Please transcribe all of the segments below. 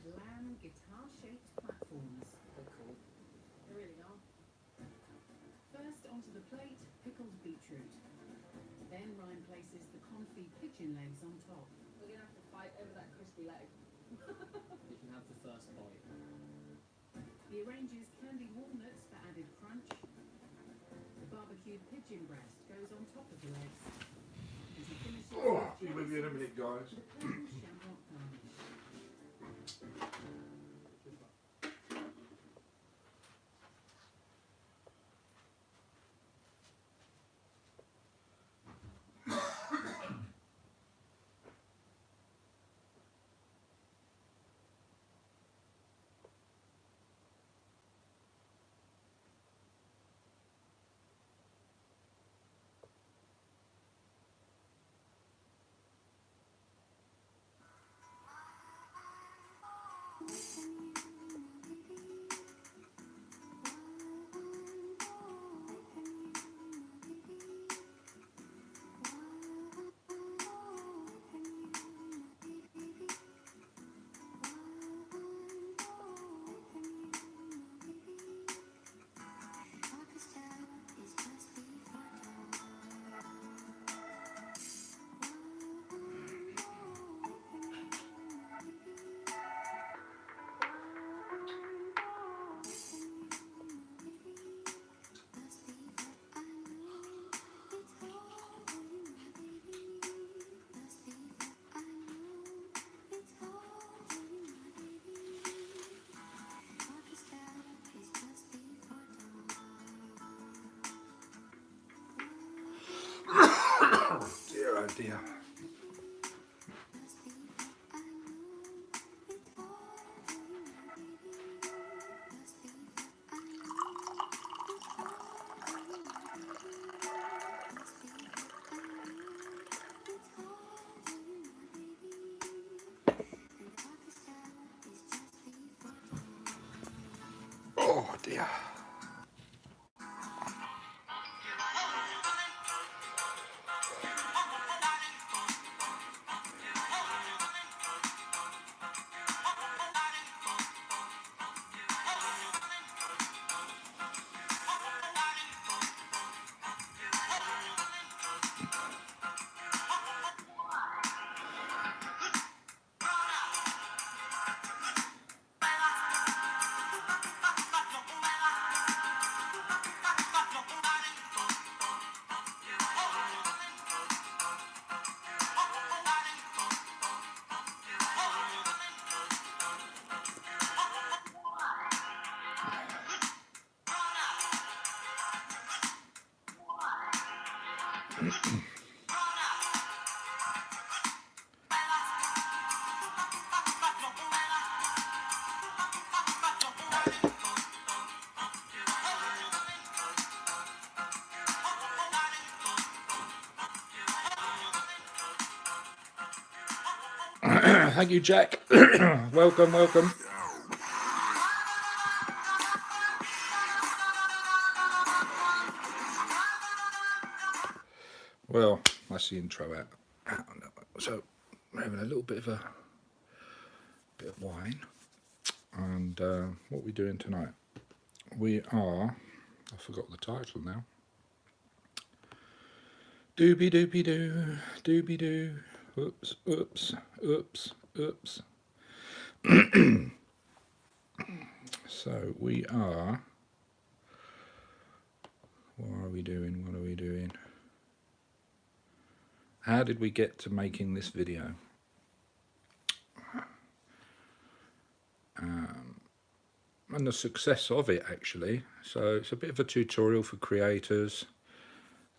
glam guitar-shaped platforms. They're cool. They really are. First onto the plate, pickled beetroot. Then Ryan places the confit pigeon legs on top. We're going to have to fight over that crispy leg. You can have the first bite. He arranges candied walnuts for added crunch. The barbecued pigeon breast goes on top of the legs. As he finishes, Oh, be with you in a minute, guys. the purple shamrock garnish. Dear, oh dear. Oh dear. Thank you, Jack. Welcome, welcome. Well, that's the intro out. So we're having a little bit of wine, and what we're doing tonight, we are, I forgot the title now. Doobie doobie doo, doobie doo. Oops, oops, oops, oops. So we are. What are we doing? What are we doing? How did we get to making this video? And the success of it, actually. So it's a bit of a tutorial for creators.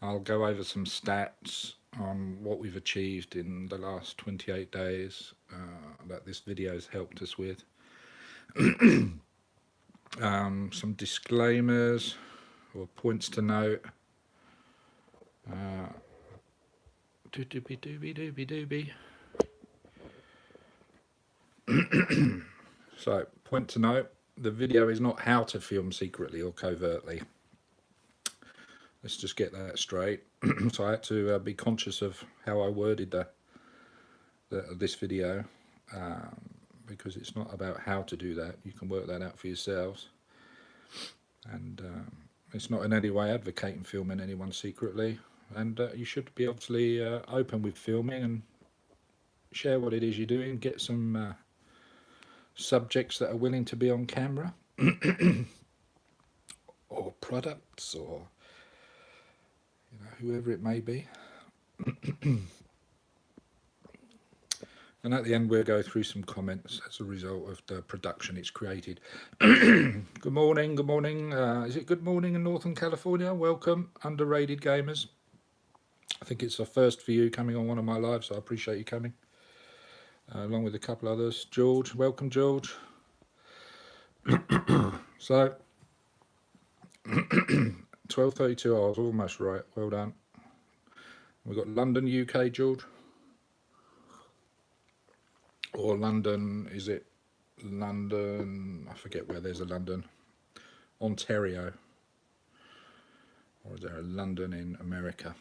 I'll go over some stats on what we've achieved in the last 28 days that this video has helped us with. Some disclaimers or points to note. Doobie doobie doobie. So, point to note, the video is not how to film secretly or covertly. Let's just get that straight. So I had to be conscious of how I worded this video, because it's not about how to do that. You can work that out for yourselves. And it's not in any way advocating filming anyone secretly. And you should be obviously open with filming and share what it is you're doing. Get some subjects that are willing to be on camera, or products, or whoever it may be. And at the end we'll go through some comments as a result of the production it's created. Good morning, good morning. Is it good morning in Northern California? Welcome, underrated gamers. I think it's a first for you coming on one of my lives, so I appreciate you coming. Along with a couple others. George, welcome George. So 12:32 hours, almost right, well done. We've got London, UK, George. Or London, is it London? I forget where there's a London. Ontario. Or is there a London in America?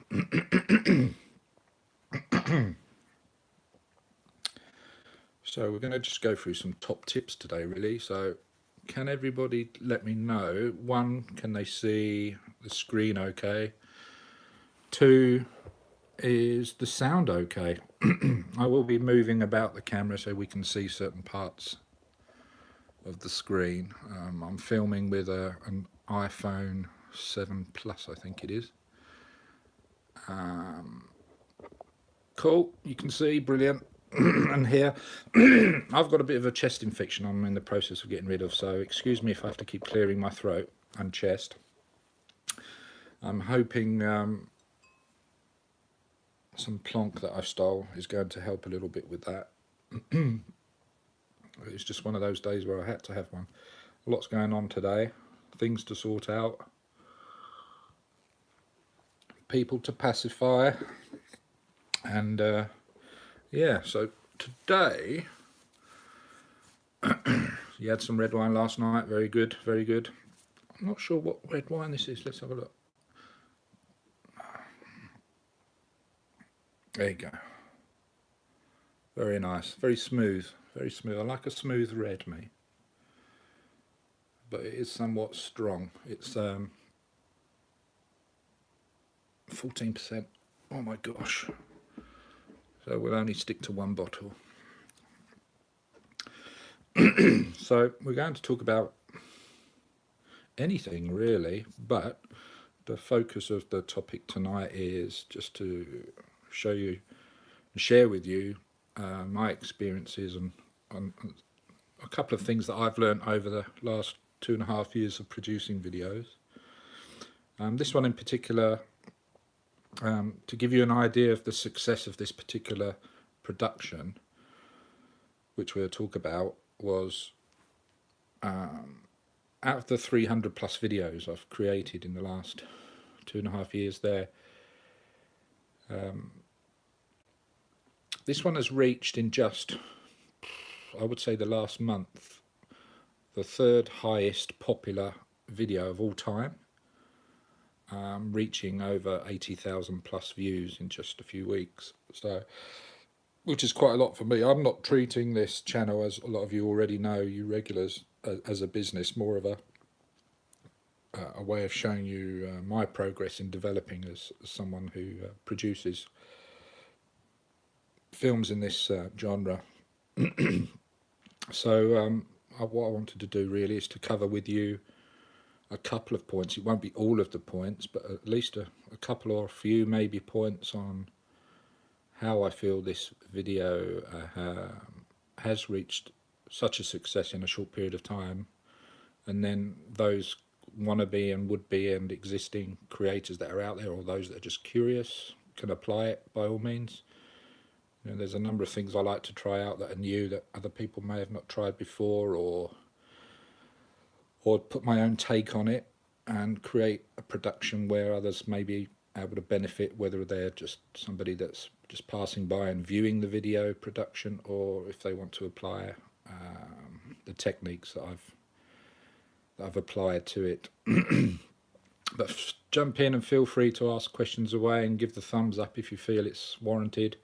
So we're going to just go through some top tips today, really. So can everybody let me know? 1, can they see the screen okay? 2, is the sound okay? I will be moving about the camera so we can see certain parts of the screen. I'm filming with an iPhone 7 Plus, I think it is. Cool, you can see, brilliant. And here, I've got a bit of a chest infection I'm in the process of getting rid of, so excuse me if I have to keep clearing my throat and chest. I'm hoping some plonk that I stole is going to help a little bit with that. It's just one of those days where I had to have one. Lots going on today, things to sort out, people to pacify, and yeah, so today you had some red wine last night, very good, very good. I'm not sure what red wine this is, let's have a look. There you go. Very nice, very smooth, very smooth. I like a smooth red, me. But it is somewhat strong. It's 14%. Oh my gosh. So we'll only stick to one bottle. So we're going to talk about anything really, but the focus of the topic tonight is just to show you and share with you my experiences and a couple of things that I've learned over the last 2.5 years of producing videos. This one in particular, to give you an idea of the success of this particular production, which we'll talk about, was out of the 300 plus videos I've created in the last 2.5 years there, this one has reached in just, I would say, the last month, the 3rd highest popular video of all time, reaching over 80,000 plus views in just a few weeks. So, which is quite a lot for me. I'm not treating this channel, as a lot of you already know, you regulars, as a business, more of a way of showing you my progress in developing as someone who produces films in this genre. So what I wanted to do really is to cover with you a couple of points. It won't be all of the points, but at least a couple or a few maybe points on how I feel this video has reached such a success in a short period of time, and then those wannabe and would-be and existing creators that are out there, or those that are just curious, can apply it by all means. You know, there's a number of things I like to try out that are new, that other people may have not tried before, or put my own take on it and create a production where others may be able to benefit, whether they're just somebody that's just passing by and viewing the video production, or if they want to apply the techniques that I've applied to it. But jump in and feel free to ask questions away and give the thumbs up if you feel it's warranted.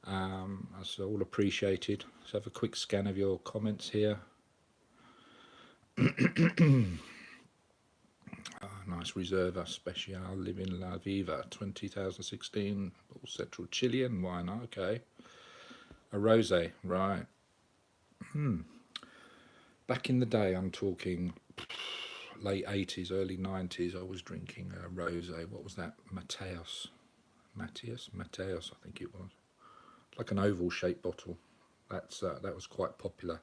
That's all appreciated. Let's have a quick scan of your comments here. Nice Reserva Special Living La Viva 2016, all Central Chilean wine. Okay, a rosé, right? Back in the day, I'm talking late 80s, early 90s. I was drinking a rosé. What was that? Mateus, I think it was. Like an oval-shaped bottle. That was quite popular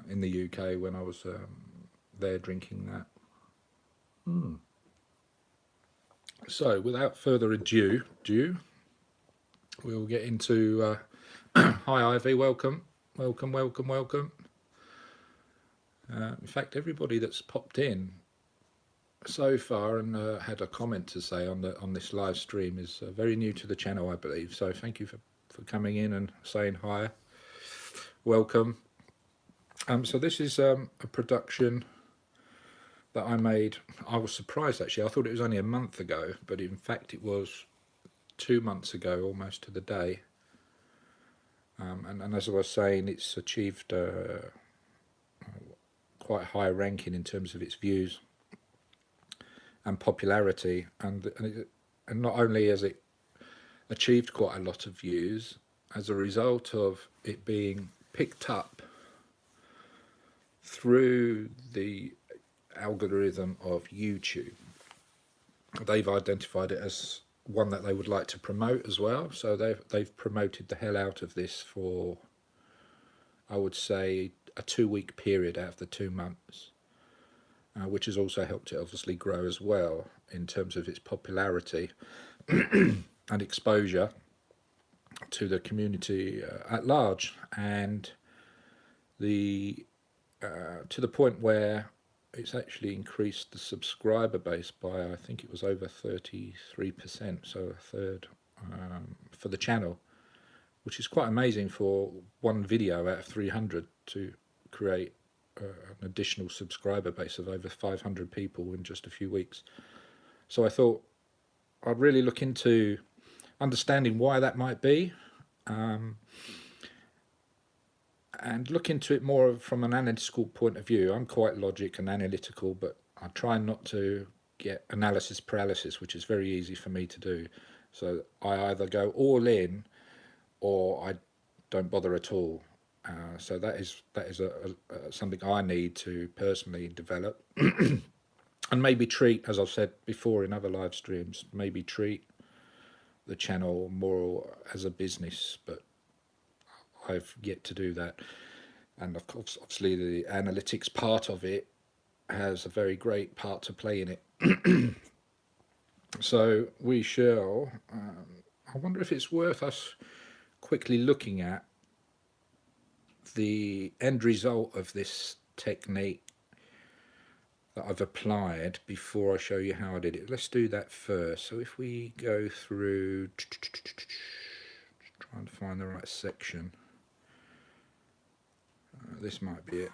in the UK when I was there drinking that. So, without further ado, we'll get into. Hi, Ivy. Welcome. In fact, everybody that's popped in so far and had a comment to say on this live stream is very new to the channel, I believe. So, thank you for coming in and saying hi. Welcome. So this is a production that I made. I was surprised actually. I thought it was only a month ago, but in fact it was 2 months ago, almost to the day. And as I was saying, it's achieved quite high ranking in terms of its views and popularity. And not only has it achieved quite a lot of views, as a result of it being picked up through the algorithm of YouTube. They've identified it as one that they would like to promote as well, so they've promoted the hell out of this for, I would say, a 2-week period out of the 2 months, which has also helped it obviously grow as well in terms of its popularity and exposure to the community at large, and to the point where it's actually increased the subscriber base by, I think it was over 33%, so a third for the channel, which is quite amazing for one video out of 300 to create an additional subscriber base of over 500 people in just a few weeks. So I thought I'd really look into understanding why that might be, and look into it more from an analytical point of view. I'm quite logic and analytical, but I try not to get analysis paralysis, which is very easy for me to do. So I either go all in or I don't bother at all. So that is something I need to personally develop and maybe treat, as I've said before in other live streams, maybe treat the channel more as a business, but I've yet to do that. And of course, obviously the analytics part of it has a very great part to play in it. So we shall, I wonder if it's worth us quickly looking at the end result of this technique that I've applied before I show you how I did it. Let's do that first. So if we go through, trying to find the right section. This might be it.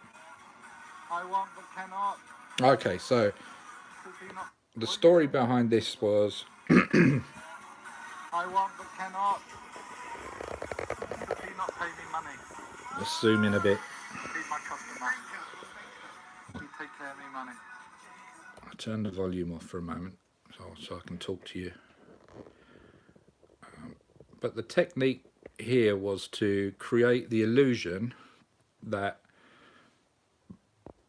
I want but cannot. Okay, so the story behind this was I want but cannot. Could he not pay me money? let's zoom in a bit. Be my customer. You take care of me money. I'll turn the volume off for a moment so I can talk to you. But the technique here was to create the illusion that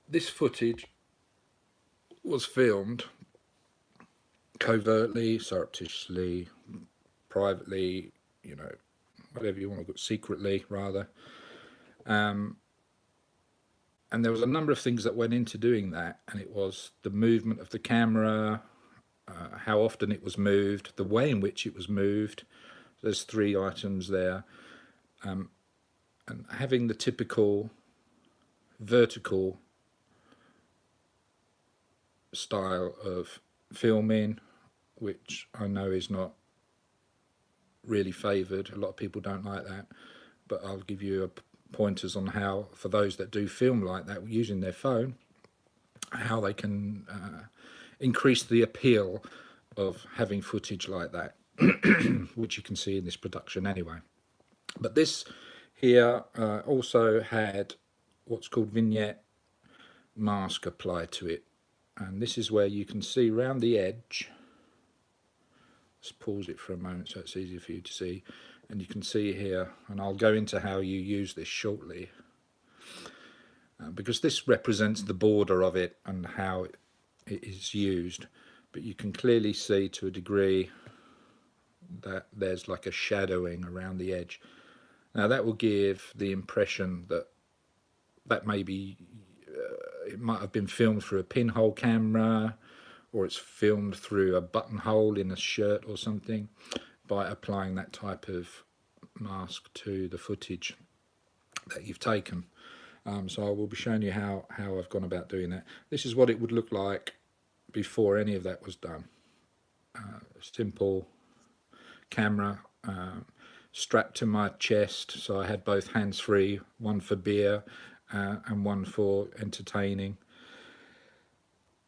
this footage was filmed covertly, surreptitiously, privately, you know, whatever you want to call it, secretly rather. And there was a number of things that went into doing that, and it was the movement of the camera, how often it was moved, the way in which it was moved. There's 3 items there, and having the typical vertical style of filming, which I know is not really favoured. A lot of people don't like that, but I'll give you pointers on how, for those that do film like that using their phone, how they can increase the appeal of having footage like that. which you can see in this production anyway. But this here also had what's called Vignette mask applied to it, and this is where you can see round the edge. Let's pause it for a moment so it's easier for you to see, and you can see here, and I'll go into how you use this shortly, because this represents the border of it and how it is used, but you can clearly see to a degree that there's like a shadowing around the edge. Now that will give the impression that maybe it might have been filmed through a pinhole camera, or it's filmed through a buttonhole in a shirt or something, by applying that type of mask to the footage that you've taken. So I will be showing you how I've gone about doing that. This is what it would look like before any of that was done. Simple camera strapped to my chest, so I had both hands free, one for beer and one for entertaining,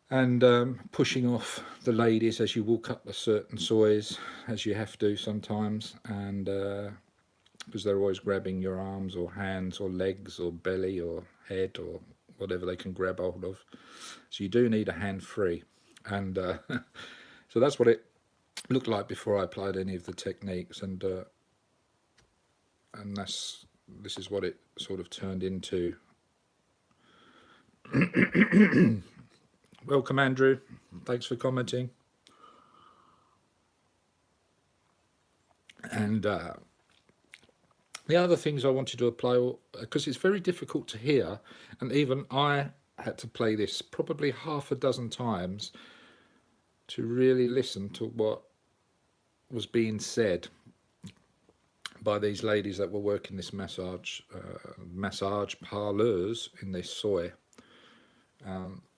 and pushing off the ladies as you walk up a certain soys, as you have to sometimes, and because they're always grabbing your arms or hands or legs or belly or head or whatever they can grab hold of, so you do need a hand free. And so that's what it looked like before I applied any of the techniques, and this is what it sort of turned into. Welcome, Andrew. Thanks for commenting. And the other things I wanted to apply, because it's very difficult to hear, and even I had to play this probably half a dozen times to really listen to what was being said by these ladies that were working this massage parlours in this soy.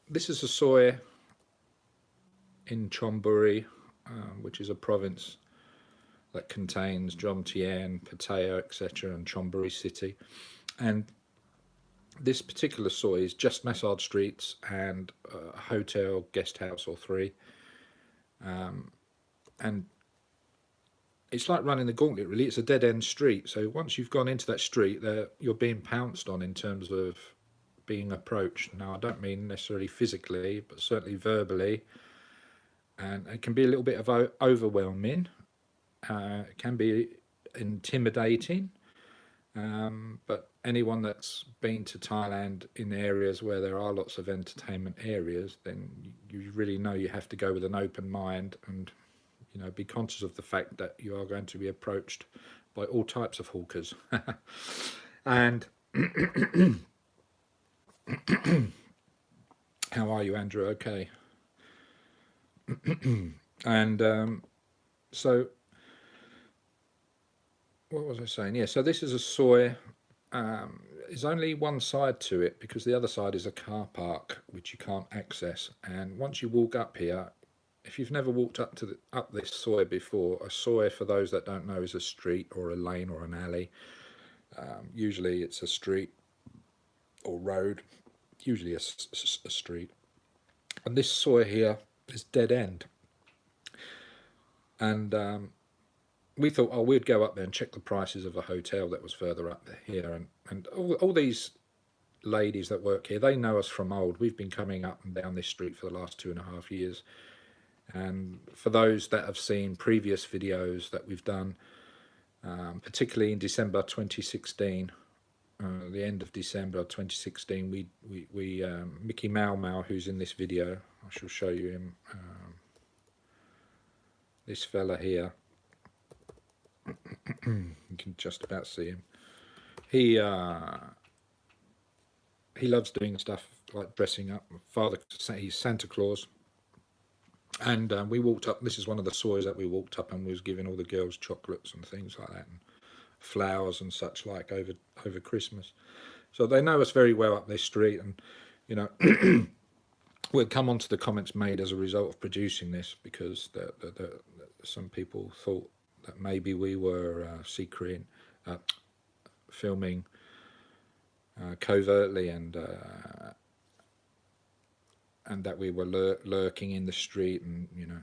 This is a soy in Chonburi, which is a province that contains Jomtien, Pattaya, etc., and Chonburi city. And this particular soy is just massage streets and a hotel, guest house or three. And it's like running the gauntlet, really. It's a dead-end street. So once you've gone into that street, you're being pounced on in terms of being approached. Now, I don't mean necessarily physically, but certainly verbally. And it can be a little bit of overwhelming. It can be intimidating. But anyone that's been to Thailand in areas where there are lots of entertainment areas, then you really know you have to go with an open mind and, you know, be conscious of the fact that you are going to be approached by all types of hawkers. And how are you, Andrew? Okay. And so what was I saying? Yeah, so this is a soy. There's only one side to it because the other side is a car park which you can't access. And once you walk up here, if you've never walked up this soy before, a soy, for those that don't know, is a street or a lane or an alley. Usually it's a street or road, usually a street. And this soy here is dead end. And we thought, oh, we'd go up there and check the prices of a hotel that was further up here. And all these ladies that work here, they know us from old. We've been coming up and down this street for the last 2.5 years. And for those that have seen previous videos that we've done, particularly in December 2016, the end of December 2016, we Mickey Mau, who's in this video, I shall show you him, this fella here. You can just about see him. He loves doing stuff like dressing up. He's Santa Claus. And we walked up, this is one of the soys that we walked up, and we was giving all the girls chocolates and things like that, and flowers and such like over Christmas. So they know us very well up this street, and, you know, we'll come on to the comments made as a result of producing this, because some people thought that maybe we were filming covertly, and that we were lurking in the street, and, you know,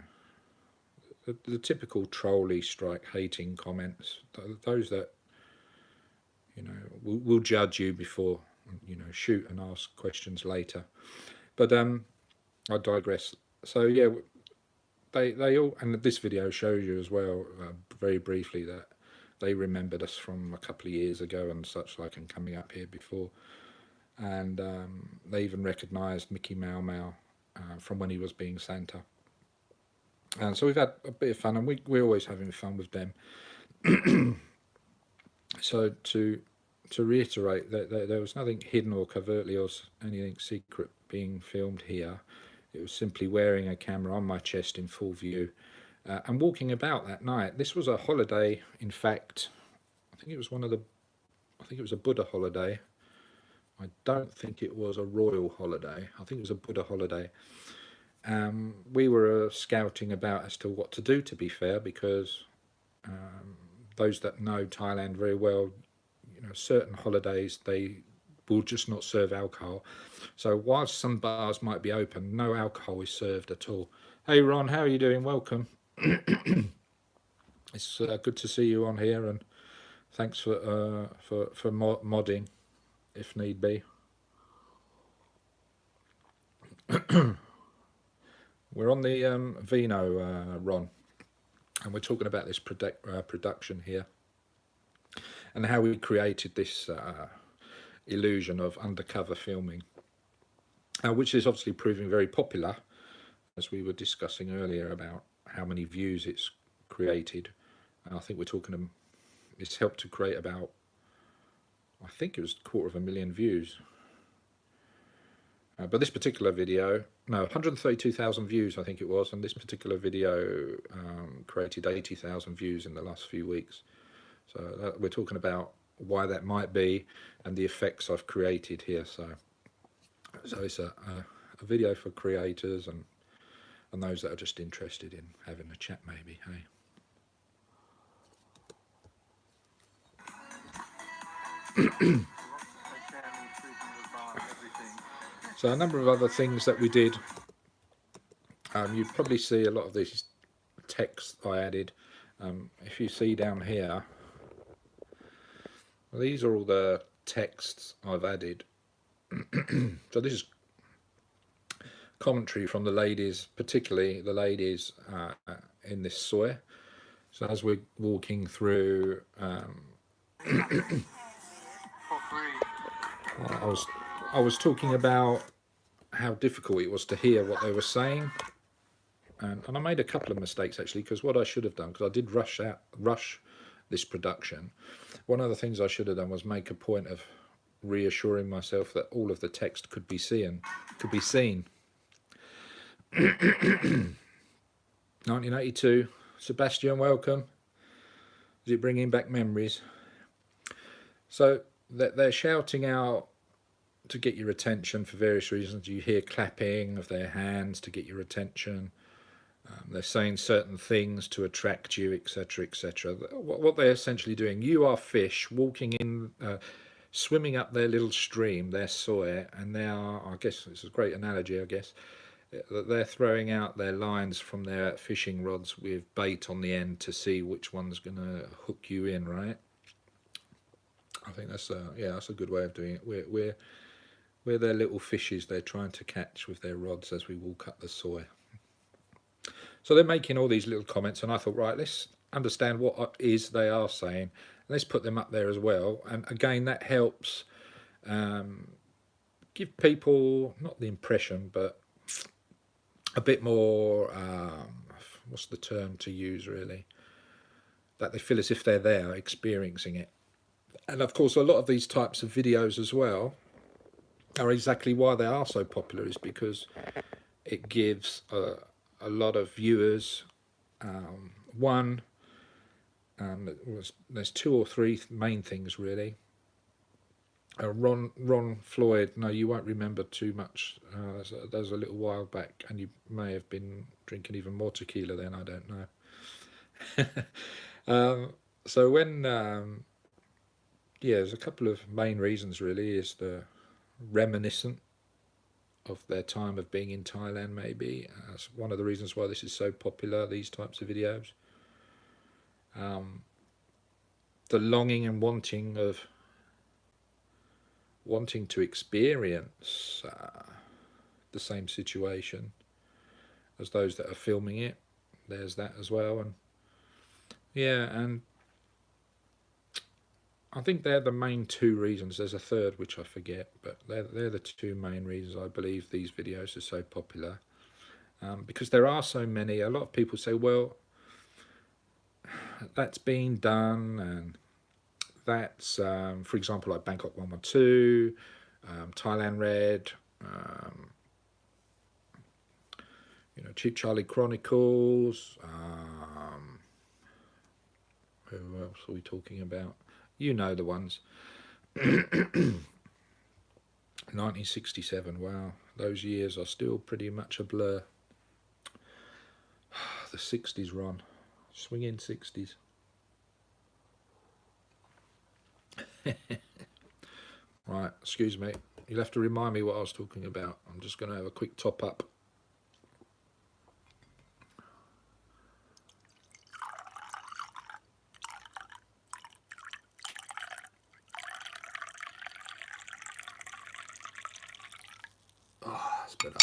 the typical trolley strike hating comments, those that, you know, will judge you before, you know, shoot and ask questions later. But I digress. So yeah, they all, and this video shows you as well, very briefly, that they remembered us from a couple of years ago and such like, and coming up here before, and they even recognised Mickey Mau Mau from when he was being Santa. And so we've had a bit of fun, and we're always having fun with them. So to reiterate, that there was nothing hidden or covertly or anything secret being filmed here. It was simply wearing a camera on my chest in full view and walking about that night. This was a holiday, in fact. I think it was a Buddha holiday. I don't think it was a royal holiday. I think it was a Buddha holiday. We were scouting about as to what to do, to be fair, because those that know Thailand very well, you know, certain holidays they will just not serve alcohol. So whilst some bars might be open, no alcohol is served at all. Hey Ron, how are you doing? Welcome. It's good to see you on here, and thanks for modding if need be. We're on the Vino, Ron, and we're talking about this production here and how we created this illusion of undercover filming, which is obviously proving very popular, as we were discussing earlier about how many views it's created. And I think we're talking, it's helped to create about, I think it was 250,000 views. But this particular video, no, 132,000 views I think it was, and this particular video created 80,000 views in the last few weeks. So we're talking about why that might be and the effects I've created here. So it's a video for creators and those that are just interested in having a chat maybe, hey. So a number of other things that we did. You probably see a lot of these text I added. If you see down here, well, these are all the texts I've added. So this is commentary from the ladies, particularly the ladies in this soy. So as we're walking through, I was talking about how difficult it was to hear what they were saying, and I made a couple of mistakes actually, because what I should have done, because I did rush this production, one of the things I should have done was make a point of reassuring myself that all of the text could be seen. 1982, Sebastian, welcome. Is it bringing back memories? So they're shouting out to get your attention for various reasons. You hear clapping of their hands to get your attention. They're saying certain things to attract you, etc., etc. What they're essentially doing, you are fish walking in, swimming up their little stream, their soy, and they are, I guess it's a great analogy, I guess, that they're throwing out their lines from their fishing rods with bait on the end to see which one's going to hook you in, right? I think that's that's a good way of doing it. We're their little fishes they're trying to catch with their rods as we walk up the soy. So they're making all these little comments, and I thought, right, let's understand what is they are saying, and let's put them up there as well. And again, that helps give people not the impression, but a bit more, what's the term to use really, that they feel as if they're there experiencing it. And of course, a lot of these types of videos as well are exactly why they are so popular, is because it gives a lot of viewers there's two or three main things really. Ron Floyd, no, you won't remember too much. That was a little while back, and you may have been drinking even more tequila then, I don't know. So when there's a couple of main reasons really. Is the reminiscent of their time of being in Thailand, maybe. That's one of the reasons why this is so popular, these types of videos. The longing and wanting to experience the same situation as those that are filming it. There's that as well. And yeah, and I think they're the main two reasons. There's a third which I forget, but they're the two main reasons I believe these videos are so popular. Because there are so many. A lot of people say, well, that's been done, and that's, for example, like Bangkok 112, Thailand Red, you know, Cheap Charlie Chronicles. Who else are we talking about? You know the ones. 1967, wow, those years are still pretty much a blur. The 60s, Ron, swinging 60s. Right, excuse me, you'll have to remind me what I was talking about. I'm just going to have a quick top up. Oh, that's better.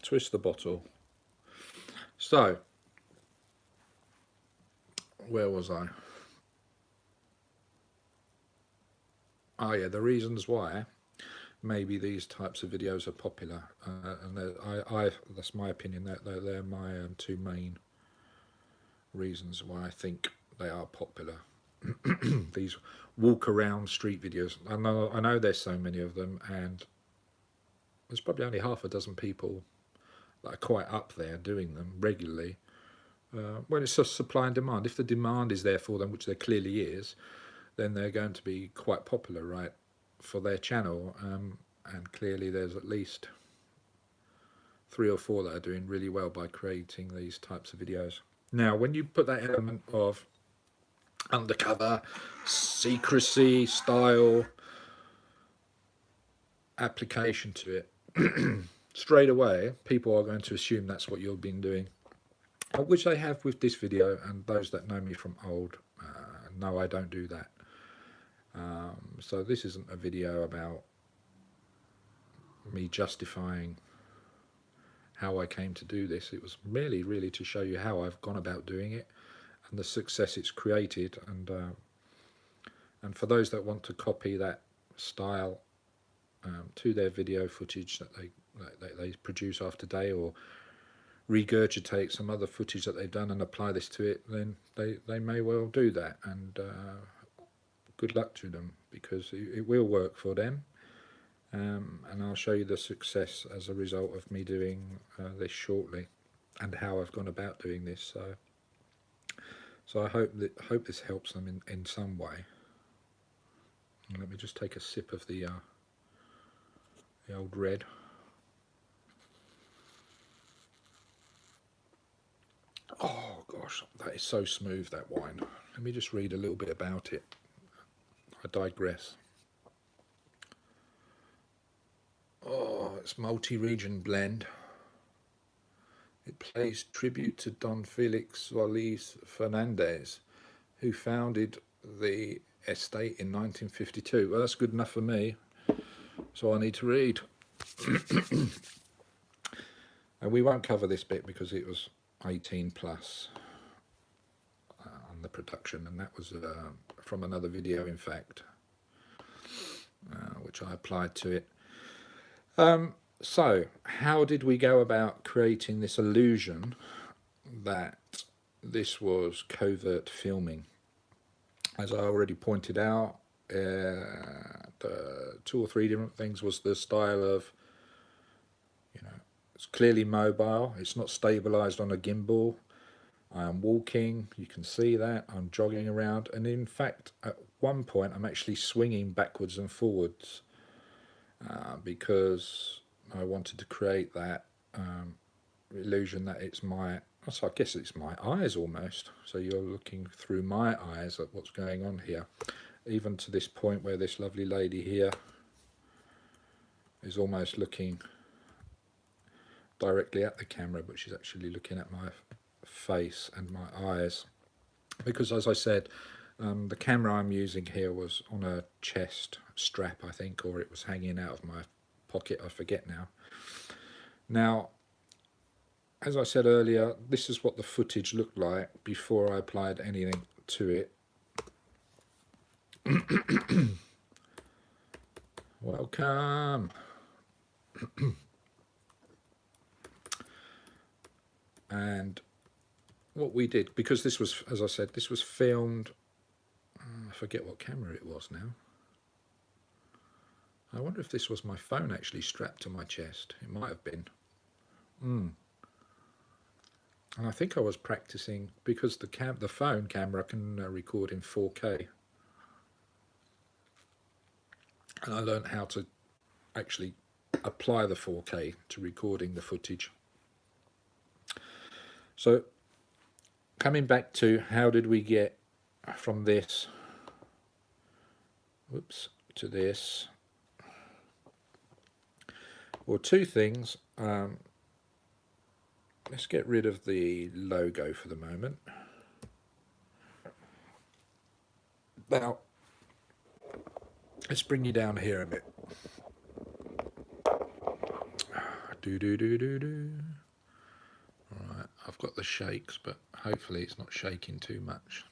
Twist the bottle. So, where was I? Oh yeah, the reasons why maybe these types of videos are popular, and that's my opinion. They're my two main reasons why I think they are popular. These walk around street videos. I know there's so many of them, and there's probably only half a dozen people that are quite up there doing them regularly. When it's just supply and demand, if the demand is there for them, which there clearly is, then they're going to be quite popular, right, for their channel. And clearly there's at least 3 or 4 that are doing really well by creating these types of videos. Now, when you put that element of undercover, secrecy, style, application to it, straight away, people are going to assume that's what you've been doing, which they have with this video, and those that know me from old know I don't do that. So this isn't a video about me justifying how I came to do this. It was merely really to show you how I've gone about doing it and the success it's created, and for those that want to copy that style to their video footage that they produce after day, or regurgitate some other footage that they've done and apply this to it, then they may well do that, and good luck to them, because it will work for them. And I'll show you the success as a result of me doing this shortly, and how I've gone about doing this. So I hope this helps them in some way. And let me just take a sip of the old red. Oh gosh, that is so smooth, that wine. Let me just read a little bit about it. I digress. Oh, it's multi-region blend. It pays tribute to Don Felix Solis Fernandez, who founded the estate in 1952. Well, that's good enough for me. So I need to read. And we won't cover this bit because it was 18 plus on the production, and that was from another video, in fact, which I applied to it. So how did we go about creating this illusion that this was covert filming? As I already pointed out, the 2 or 3 different things was the style of, you know, it's clearly mobile, it's not stabilized on a gimbal. I am walking, you can see that, I'm jogging around, and in fact at one point I'm actually swinging backwards and forwards because I wanted to create that illusion that it's my, so I guess it's my eyes almost, so you're looking through my eyes at what's going on here, even to this point where this lovely lady here is almost looking directly at the camera, but she's actually looking at my face and my eyes. Because as I said, the camera I'm using here was on a chest strap, I think, or it was hanging out of my pocket, I forget now. Now, as I said earlier, this is what the footage looked like before I applied anything to it. Welcome. And what we did, because this was, as I said, this was filmed, I forget what camera it was now. I wonder if this was my phone actually strapped to my chest. It might have been. And I think I was practicing, because the phone camera can record in 4K. And I learned how to actually apply the 4K to recording the footage. So coming back to how did we get from this, whoops, to this? Well, two things. Let's get rid of the logo for the moment. Now, let's bring you down here a bit. Alright, I've got the shakes, but hopefully it's not shaking too much.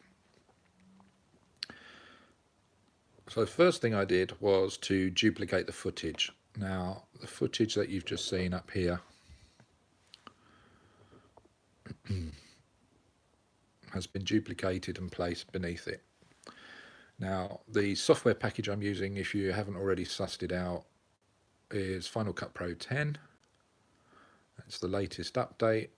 So the first thing I did was to duplicate the footage. Now, the footage that you've just seen up here has been duplicated and placed beneath it. Now, the software package I'm using, if you haven't already sussed it out, is Final Cut Pro 10. It's the latest update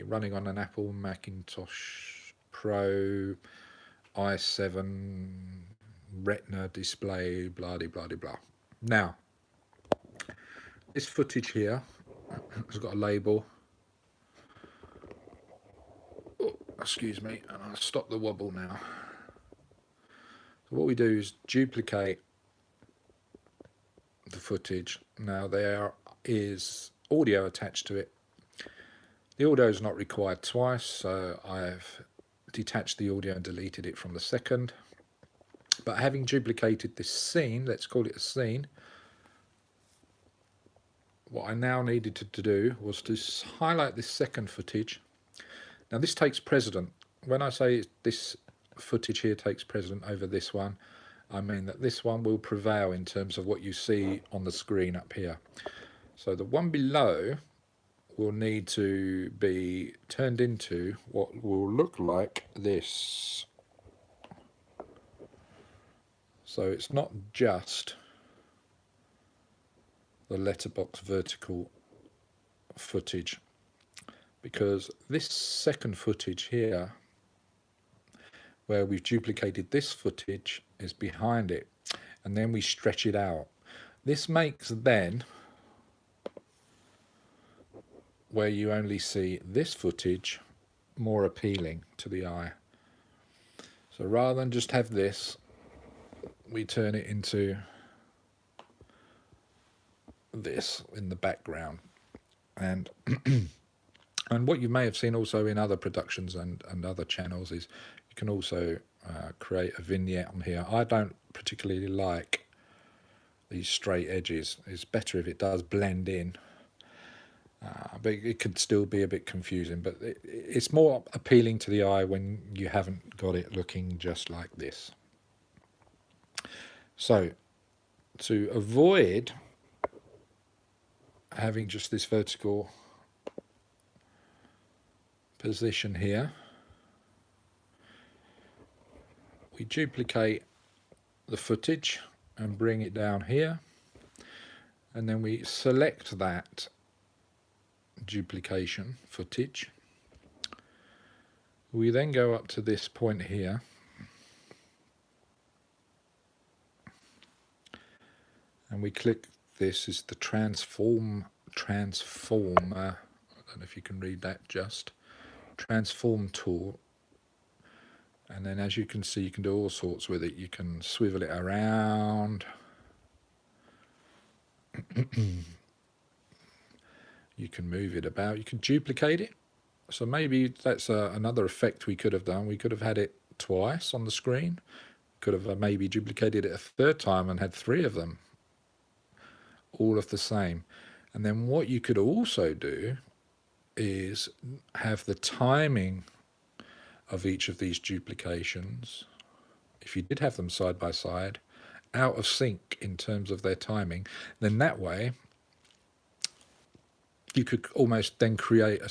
running on an Apple Macintosh Pro i7 Retina display, blah de blah de blah. Now, this footage here has got a label. Oh, excuse me, and I'll stop the wobble now. So what we do is duplicate the footage. Now there is audio attached to it. The audio is not required twice, so I've detached the audio and deleted it from the second. But having duplicated this scene, let's call it a scene, what I now needed to do was to highlight this second footage. Now this takes precedent. When I say this footage here takes precedent over this one, I mean that this one will prevail in terms of what you see on the screen up here. So the one below will need to be turned into what will look like this. So it's not just the letterbox vertical footage, because this second footage here, where we've duplicated this footage, is behind it, and then we stretch it out. This makes then where you only see this footage more appealing to the eye. So rather than just have this, we turn it into this in the background. And and what you may have seen also in other productions and other channels is you can also create a vignette on here. I don't particularly like these straight edges. It's better if it does blend in. But it could still be a bit confusing, but it's more appealing to the eye when you haven't got it looking just like this. So to avoid having just this vertical position here, we duplicate the footage and bring it down here, and then we select that duplication footage. We then go up to this point here and we click, this is the transformer, I don't know if you can read that, just transform tool, And then as you can see, you can do all sorts with it. You can swivel it around. You can move it about. You can duplicate it. So maybe that's another effect we could have done. We could have had it twice on the screen. Could have maybe duplicated it a third time and had 3 of them, all of the same. And then what you could also do is have the timing of each of these duplications, if you did have them side by side, out of sync in terms of their timing. Then that way you could almost then create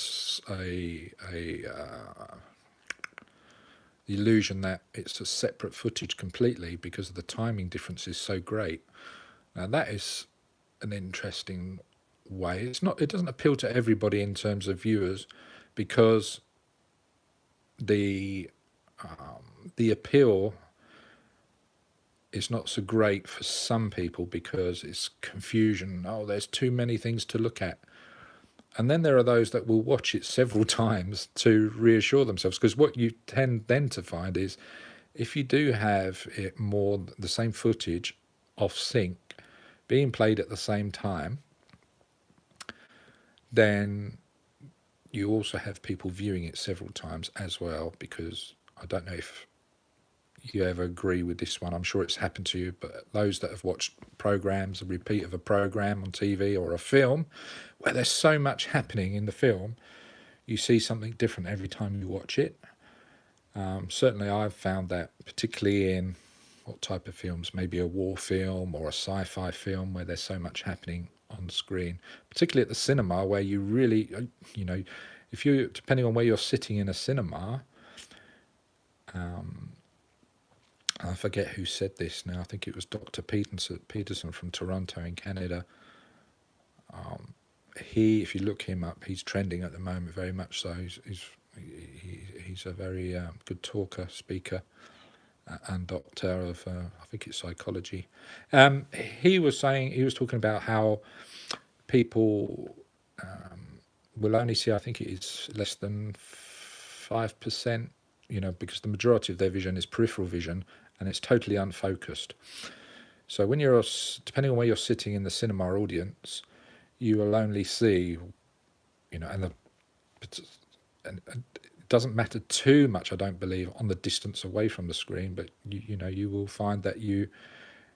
the illusion that it's a separate footage completely because the timing difference is so great. Now that is an interesting way. It doesn't appeal to everybody in terms of viewers, because the appeal is not so great for some people because it's confusion. Oh, there's too many things to look at. And then there are those that will watch it several times to reassure themselves, because what you tend then to find is if you do have it more the same footage off sync being played at the same time, then you also have people viewing it several times as well. Because I don't know if you ever agree with this one, I'm sure it's happened to you, but those that have watched programs, a repeat of a program on TV or a film where there's so much happening in the film, you see something different every time you watch it. Certainly I've found that, particularly in what type of films, maybe a war film or a sci-fi film where there's so much happening on screen, particularly at the cinema, where you really, if you, depending on where you're sitting in a cinema, I forget who said this now. I think it was Dr. Peterson from Toronto in Canada. If you look him up, he's trending at the moment, very much so. He's a very good talker, speaker, and doctor of, I think it's psychology. He was talking about how people will only see, I think it is less than 5%, because the majority of their vision is peripheral vision, and it's totally unfocused. So when you're, depending on where you're sitting in the cinema audience, you will only see, and it doesn't matter too much, I don't believe, on the distance away from the screen, but you will find that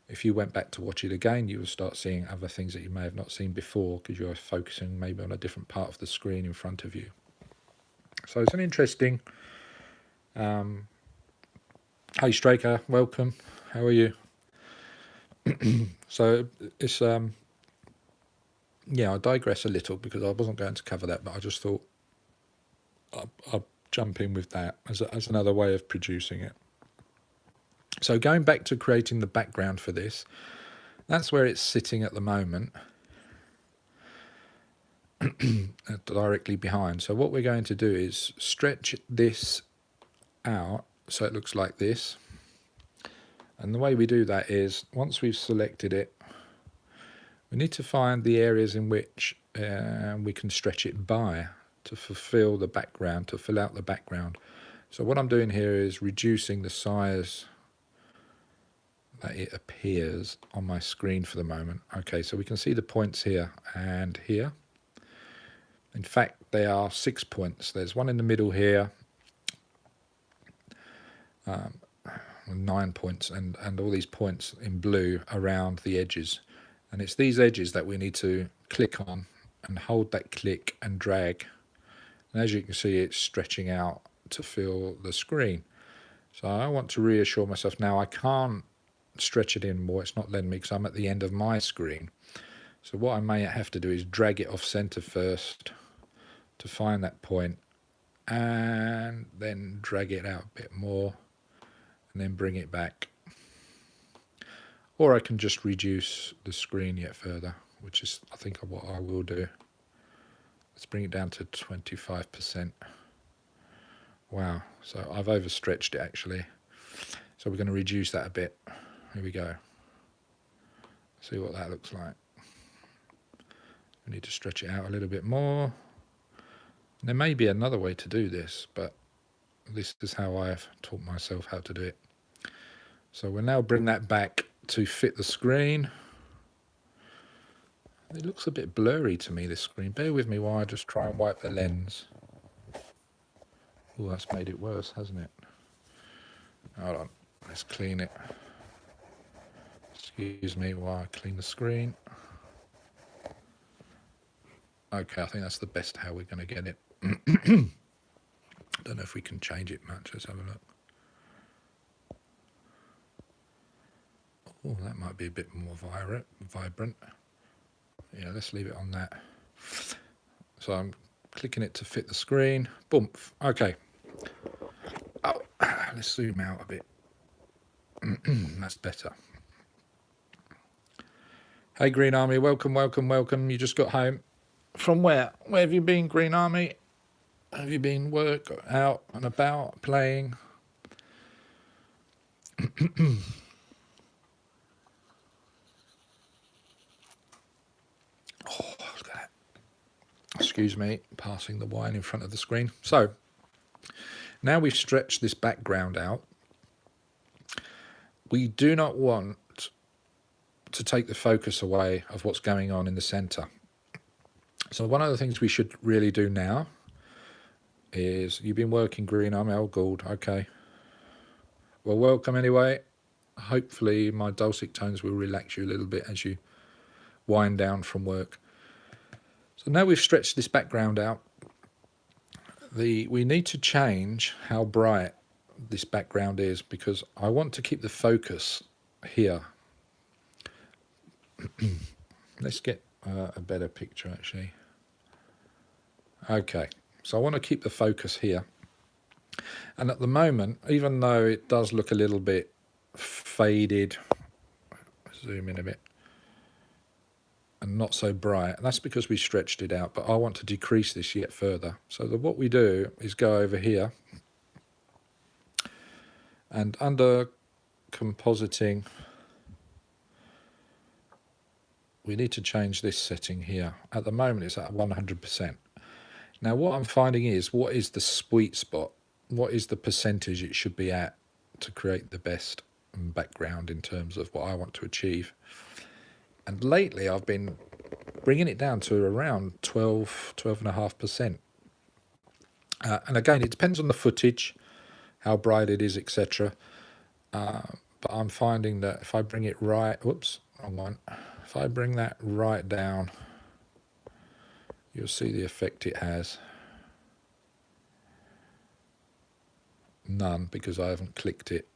if you went back to watch it again, you will start seeing other things that you may have not seen before, because you're focusing maybe on a different part of the screen in front of you. So it's an interesting. Hey Straker, welcome. How are you? So it's I digress a little because I wasn't going to cover that, but I just thought I'll jump in with that as another way of producing it. So going back to creating the background for this, that's where it's sitting at the moment, directly behind. So what we're going to do is stretch this out so it looks like this. And the way we do that is, once we've selected it, we need to find the areas in which we can stretch it by to fulfill the background, to fill out the background. So what I'm doing here is reducing the size that it appears on my screen for the moment. Okay, so we can see the points here and here. In fact, they are 6 points. There's one in the middle here, 9 points, and all these points in blue around the edges. And it's these edges that we need to click on and hold that click and drag. And as you can see, it's stretching out to fill the screen. So I want to reassure myself now I can't stretch it in more. It's not letting me because I'm at the end of my screen. So what I may have to do is drag it off center first to find that point, and then drag it out a bit more and then bring it back. Or I can just reduce the screen yet further, which is I think what I will do. Let's bring it down to 25%. Wow, so I've overstretched it actually. So we're going to reduce that a bit. Here we go. See what that looks like. We need to stretch it out a little bit more. There may be another way to do this, but this is how I've taught myself how to do it. So we'll now bring that back to fit the screen. It looks a bit blurry to me, this screen. Bear with me while I just try and wipe the lens. Oh, that's made it worse, hasn't it? Hold on, let's clean it. Excuse me while I clean the screen. Okay, I think that's the best how we're going to get it. Don't know if we can change it much. Let's have a look. Oh, that might be a bit more vibrant. Yeah, let's leave it on that. So I'm clicking it to fit the screen. Boom. Okay. Oh, let's zoom out a bit. That's better. Hey, Green Army. Welcome, welcome, welcome. You just got home. From where? Where have you been, Green Army? Have you been work, out and about, playing? Oh, look at that. Excuse me, passing the wine in front of the screen. So, now we've stretched this background out. We do not want to take the focus away of what's going on in the centre. So one of the things we should really do now is, you've been working, Green Army, oh Gould, okay. Well, welcome anyway. Hopefully my dulcet tones will relax you a little bit as you wind down from work. So now we've stretched this background out, we need to change how bright this background is, because I want to keep the focus here. Let's get a better picture actually. Okay, so I want to keep the focus here. And at the moment, even though it does look a little bit faded, zoom in a bit, and not so bright, that's because we stretched it out, but I want to decrease this yet further. So what we do is go over here, and under compositing, we need to change this setting here. At the moment it's at 100%. Now what I'm finding is, what is the sweet spot? What is the percentage it should be at to create the best background in terms of what I want to achieve? And lately I've been bringing it down to around 12.5%. And again, it depends on the footage, how bright it is, etc. But I'm finding that if I bring it right, whoops, wrong one. If I bring that right down, you'll see the effect it has. None, because I haven't clicked it.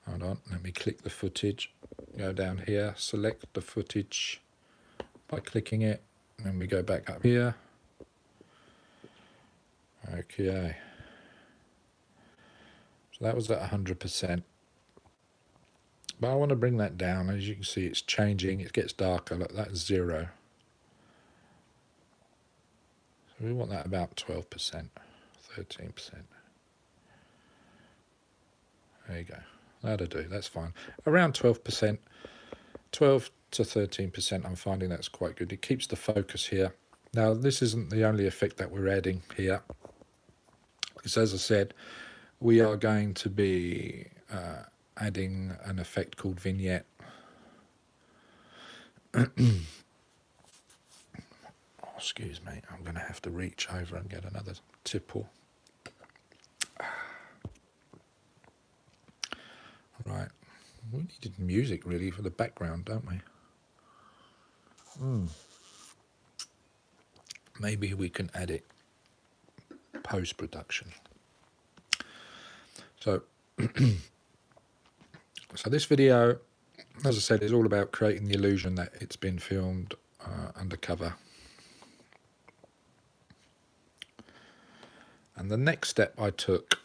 Hold on, let me click the footage. Go down here, select the footage by clicking it, and then we go back up here. Okay. So that was at 100%. But I want to bring that down. As you can see, it's changing. It gets darker. Look, that's 0. So we want that about 12%, 13%. There you go. That'll do. That's fine. Around 12%, 12 to 13%. I'm finding that's quite good. It keeps the focus here. Now, this isn't the only effect that we're adding here, because as I said, we are going to be adding an effect called Vignette. Oh, excuse me, I'm going to have to reach over and get another tipple. Right, we needed music really for the background, don't we? Maybe we can add it post-production. So, so this video, as I said, is all about creating the illusion that it's been filmed undercover. And the next step I took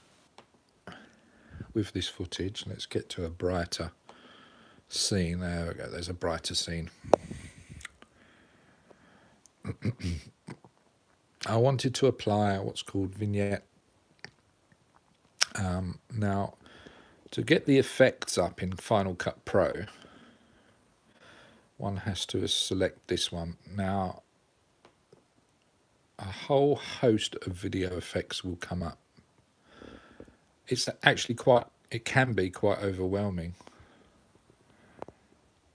with this footage, let's get to a brighter scene. There we go, there's a brighter scene. I wanted to apply what's called Vignette. Now, to get the effects up in Final Cut Pro, one has to select this one. Now, a whole host of video effects will come up. it's actually quite, it can be quite overwhelming.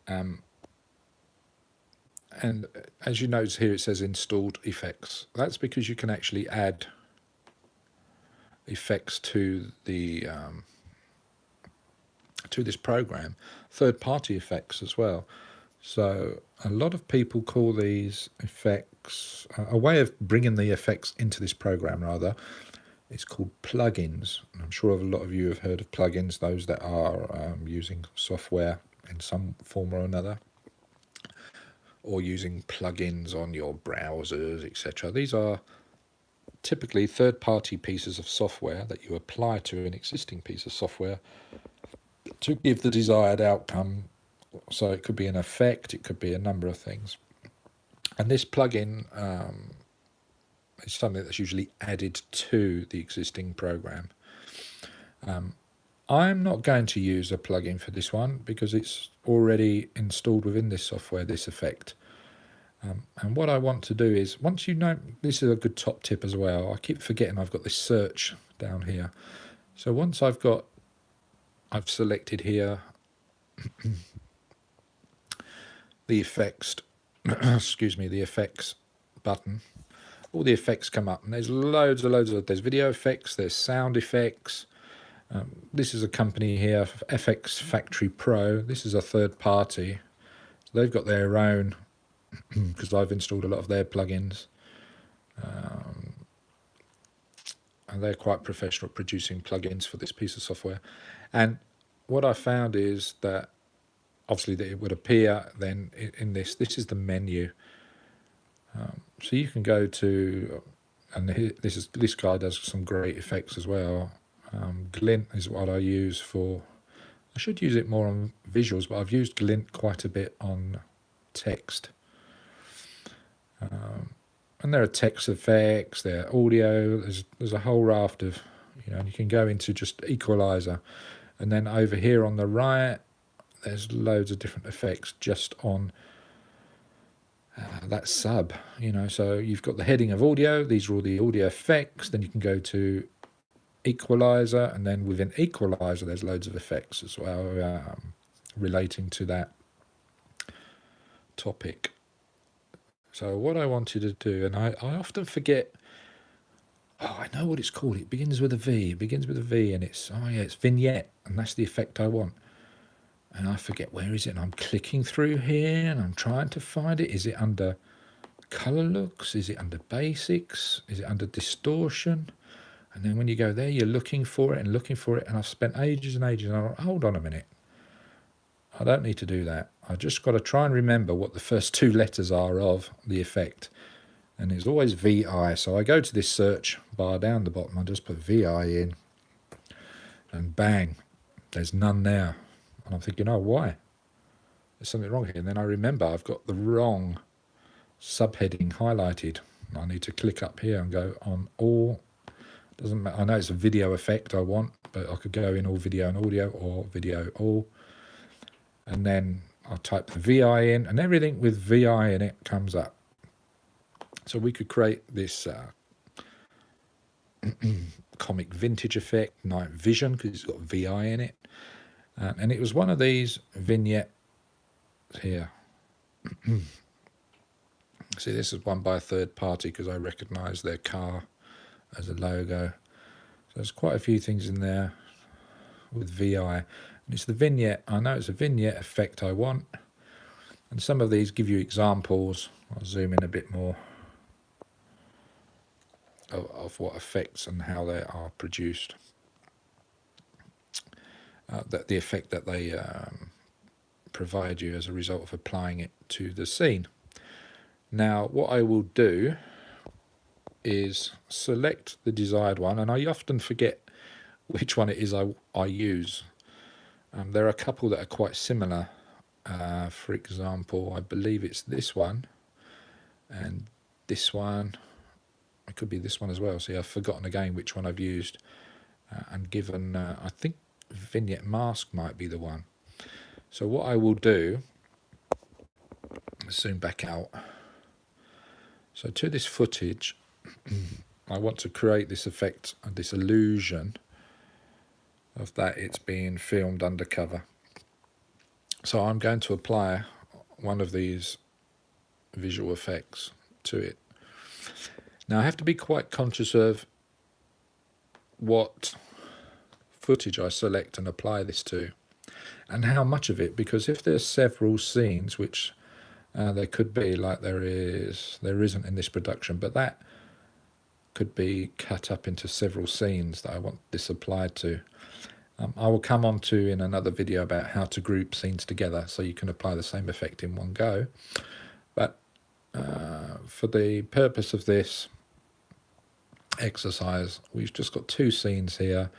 And as you notice here, it says installed effects. That's because you can actually add effects to the to this program, third-party effects as well. So a lot of people call these effects, a way of bringing the effects into this program rather, it's called plugins. I'm sure a lot of you have heard of plugins, those that are using software in some form or another, or using plugins on your browsers, etc. These are typically third-party pieces of software that you apply to an existing piece of software to give the desired outcome. So it could be an effect, it could be a number of things. And this plugin is something that's usually added to the existing program. I'm not going to use a plugin for this one because it's already installed within this software, this effect. And what I want to do is, once you know, this is a good top tip as well. I keep forgetting I've got this search down here. So once I've selected here the effects, excuse me, the effects button, all the effects come up, and there's loads of, there's video effects, there's sound effects. This is a company here, FX Factory Pro. This is a third party. They've got their own, because I've installed a lot of their plugins. And they're quite professional at producing plugins for this piece of software. And what I found is that obviously that it would appear then in this is the menu. So you can go to, and this guy does some great effects as well. Glint is what I use for, I should use it more on visuals, but I've used Glint quite a bit on text. And there are text effects, there are audio, there's a whole raft of, and you can go into just equalizer. And then over here on the right, there's loads of different effects just on that sub, so you've got the heading of audio, these are all the audio effects, then you can go to equalizer, and then within equalizer there's loads of effects as well relating to that topic. So what I wanted to do, and I often forget, I know what it's called, it begins with a V, and it's Vignette, and that's the effect I want. And I forget, where is it? And I'm clicking through here and I'm trying to find it. Is it under color looks? Is it under basics? Is it under distortion? And then when you go there, you're looking for it. And I've spent ages and ages. And I thought, hold on a minute. I don't need to do that. I just got to try and remember what the first two letters are of the effect. And it's always VI. So I go to this search bar down the bottom. I just put VI in. And bang, there's none there. And I'm thinking, oh, why? There's something wrong here. And then I remember I've got the wrong subheading highlighted. I need to click up here and go on all. Doesn't matter. I know it's a video effect I want, but I could go in all video and audio or video all. And then I'll type the VI in, and everything with VI in it comes up. So we could create this comic vintage effect, night vision, because it's got VI in it. And it was one of these vignettes here. See, this is one by a third party because I recognise their car as a logo. So there's quite a few things in there with VI. And it's the vignette. I know it's a vignette effect I want. And some of these give you examples. I'll zoom in a bit more of what effects and how they are produced. That the effect that they provide you as a result of applying it to the scene. Now, what I will do is select the desired one, and I often forget which one it is I use. There are a couple that are quite similar. For example, I believe it's this one and this one. It could be this one as well. See, I've forgotten again which one I've used. And given, I think Vignette Mask might be the one. So what I will do, zoom back out. So to this footage, I want to create this effect, this illusion of that it's being filmed undercover. So I'm going to apply one of these visual effects to it. Now I have to be quite conscious of what footage I select and apply this to, and how much of it, because if there's several scenes, which there could be, like there isn't in this production, but that could be cut up into several scenes that I want this applied to. I will come on to in another video about how to group scenes together so you can apply the same effect in one go. But for the purpose of this exercise, we've just got two scenes here.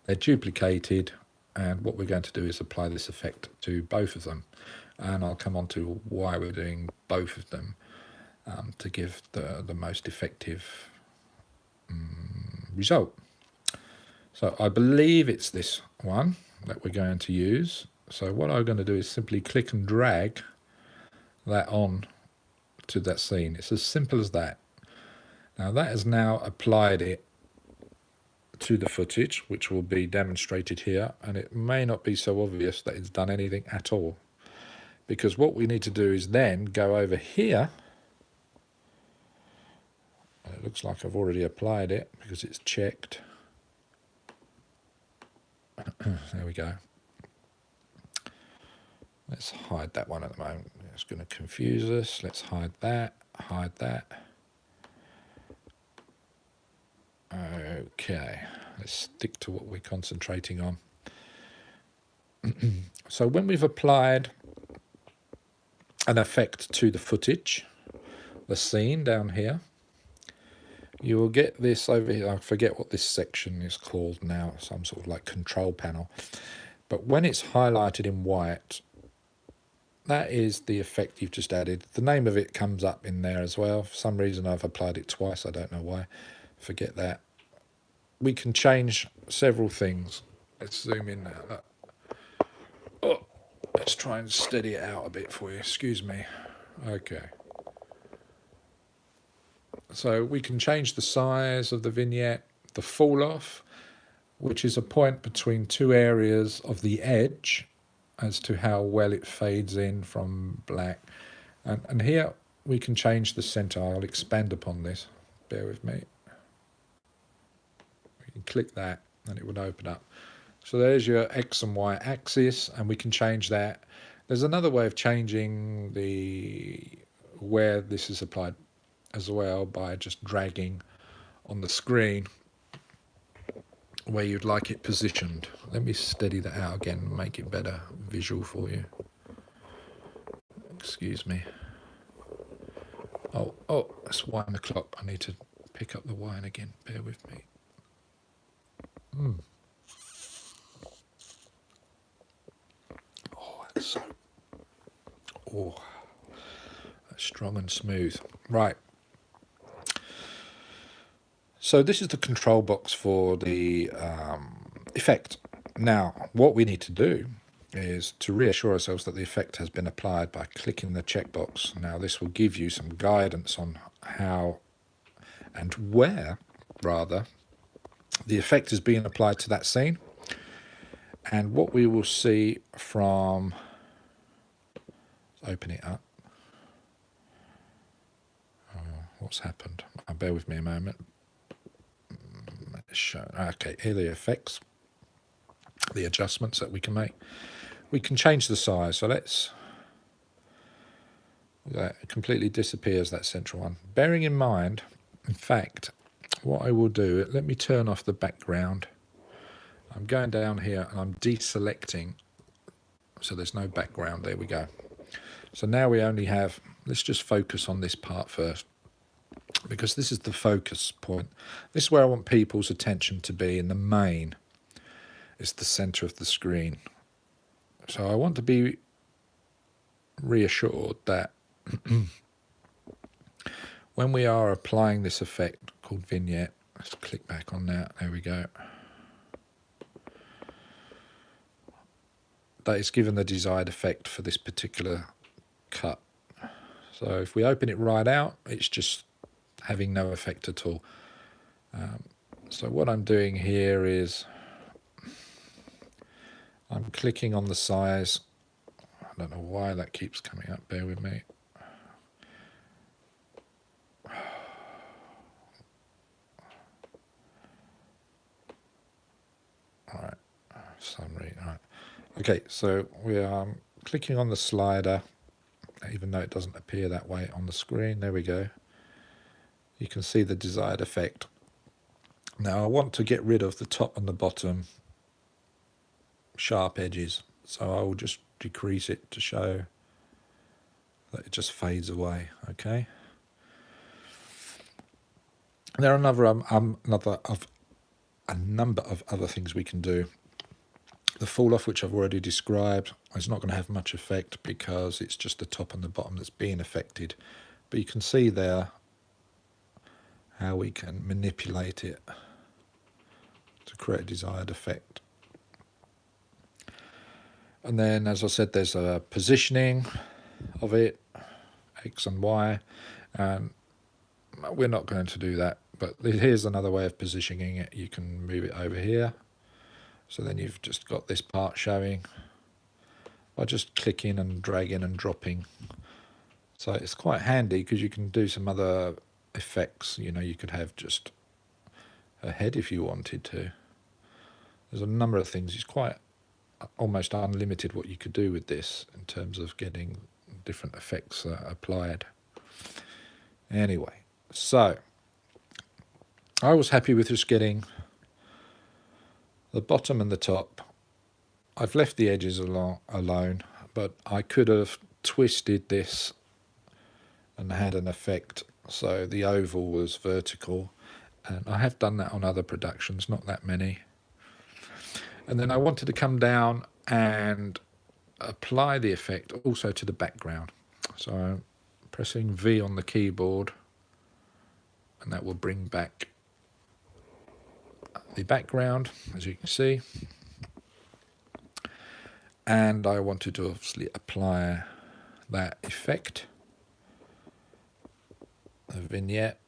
They're duplicated, and what we're going to do is apply this effect to both of them. And I'll come on to why we're doing both of them to give the most effective result. So I believe it's this one that we're going to use. So what I'm going to do is simply click and drag that on to that scene. It's as simple as that. Now that has now applied it to the footage, which will be demonstrated here, and it may not be so obvious that it's done anything at all, because what we need to do is then go over here. It looks like I've already applied it because it's checked. There we go. Let's hide that one at the moment. It's going to confuse us. Let's hide that. Hide that. Okay. Let's stick to what we're concentrating on. So when we've applied an effect to the footage, the scene down here, you will get this over here. I forget what this section is called now, some sort of like control panel. But when it's highlighted in white, that is the effect you've just added. The name of it comes up in there as well. For some reason I've applied it twice, I don't know why. Forget that. We can change several things. Let's zoom in now. Oh, let's try and steady it out a bit for you. Excuse me. Okay. So we can change the size of the vignette, the fall off, which is a point between two areas of the edge as to how well it fades in from black. And here we can change the center. I'll expand upon this. Bear with me. We can click that and it would open up. So there's your X and Y axis, and we can change that. There's another way of changing where this is applied as well, by just dragging on the screen where you'd like it positioned. Let me steady that out again and make it better visual for you. Excuse me. Oh, it's 1 o'clock. I need to pick up the wine again. Bear with me. Oh, that's so... Oh, that's strong and smooth. Right. So this is the control box for the effect. Now, what we need to do is to reassure ourselves that the effect has been applied by clicking the checkbox. Now, this will give you some guidance on how and where, rather, the effect is being applied to that scene. And what we will see from... Open it up. What's happened? Bear with me a moment. Okay, here are the effects, the adjustments that we can make. We can change the size, so that completely disappears, that central one. Bearing in mind, in fact, what I will do, let me turn off the background. I'm going down here and I'm deselecting, so there's no background. There we go. So now we only have, let's just focus on this part first, because this is the focus point. This is where I want people's attention to be in the main. It's the center of the screen. So I want to be reassured that when we are applying this effect called Vignette, let's click back on that, there we go, that is given the desired effect for this particular cut. So if we open it right out, it's just having no effect at all. So what I'm doing here is clicking on the size. I don't know why that keeps coming up, bear with me. Alright, summary. Alright. Okay, so we are clicking on the slider, even though it doesn't appear that way on the screen. There we go. You can see the desired effect. Now I want to get rid of the top and the bottom sharp edges, so I will just decrease it to show that it just fades away. Okay. There are a number of other things we can do. The fall off, which I've already described, is not going to have much effect because it's just the top and the bottom that's being affected. But you can see there how we can manipulate it to create a desired effect. And then, as I said, there's a positioning of it, X and Y, and we're not going to do that, but here's another way of positioning it. You can move it over here, so then you've just got this part showing by just clicking and dragging and dropping. So it's quite handy because you can do some other effects. You know, you could have just a head if you wanted to. There's a number of things. It's quite almost unlimited what you could do with this in terms of getting different effects applied. Anyway, so I was happy with just getting the bottom and the top. I've left the edges alone, but I could have twisted this and had an effect so the oval was vertical, and I have done that on other productions, not that many. And then I wanted to come down and apply the effect also to the background. So I'm pressing V on the keyboard, and that will bring back the background, as you can see. And I wanted to obviously apply that effect, the vignette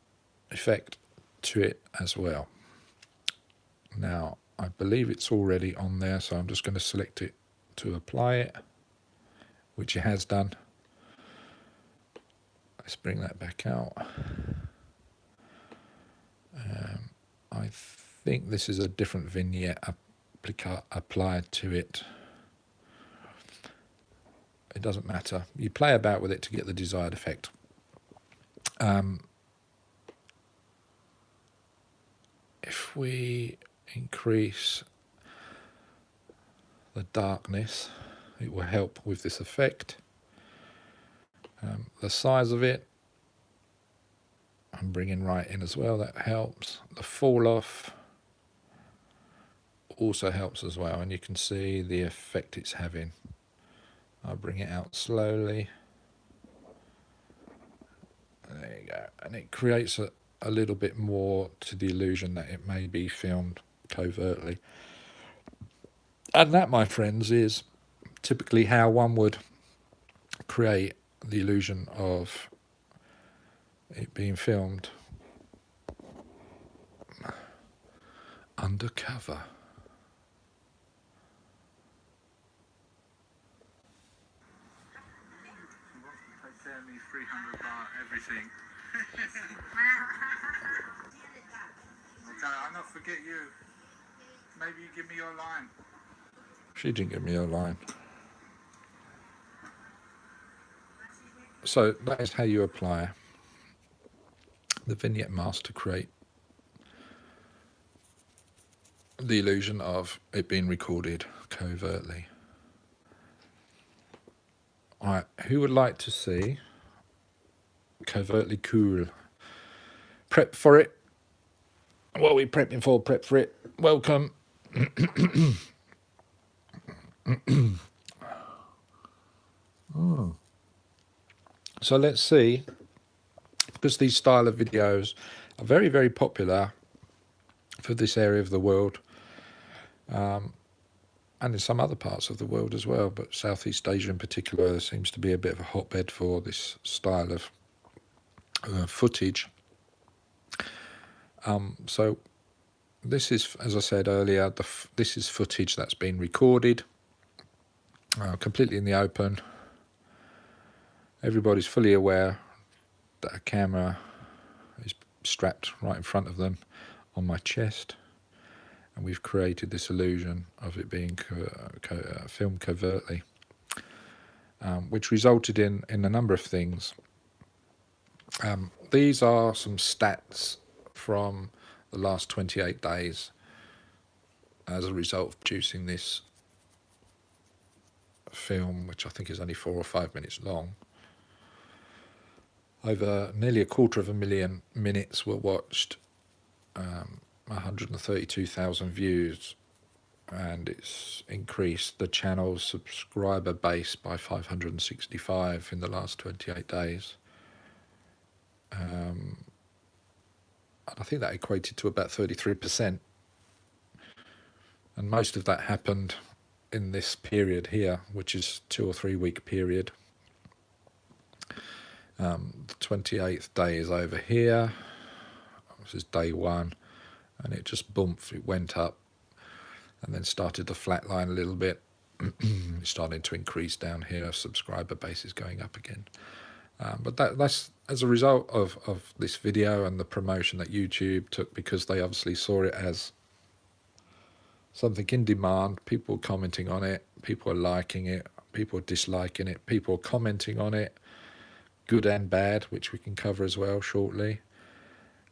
effect, to it as well. Now, I believe it's already on there, so I'm just going to select it to apply it, which it has done. Let's bring that back out. I think this is a different vignette applied to it. It doesn't matter. You play about with it to get the desired effect. If we increase the darkness, it will help with this effect. The size of it, I'm bringing right in as well, that helps. The fall off also helps as well, and you can see the effect it's having. I'll bring it out slowly. There you go. And it creates a little bit more to the illusion that it may be filmed covertly. And that, my friends, is typically how one would create the illusion of it being filmed undercover. Take care of me, 300 baht, everything. Okay, I'll not forget you. Maybe you give me your line. She didn't give me her line. So that is how you apply the vignette mask to create the illusion of it being recorded covertly. Alright, who would like to see covertly cool? Prep for it. What are we prepping for? Prep for it. Welcome. So let's see, because these style of videos are very, very popular for this area of the world, and in some other parts of the world as well, but Southeast Asia in particular seems to be a bit of a hotbed for this style of footage. So this is, as I said earlier, this is footage that's been recorded completely in the open. Everybody's fully aware that a camera is strapped right in front of them on my chest, and we've created this illusion of it being filmed covertly, which resulted in a number of things. These are some stats from the last 28 days as a result of producing this film, which I think is only 4 or 5 minutes long. Over nearly 250,000 minutes were watched, 132,000 views, and it's increased the channel's subscriber base by 565 in the last 28 days. And I think that equated to about 33%. And most of that happened in this period here, which is 2 or 3 week period. The 28th day is over here. This is day 1, and it just it went up and then started to flatline a little bit. It's starting to increase down here. Subscriber base is going up again. But that's as a result of this video and the promotion that YouTube took, because they obviously saw it as something in demand. People commenting on it, people are liking it, people are disliking it, people are commenting on it, good and bad, which we can cover as well shortly.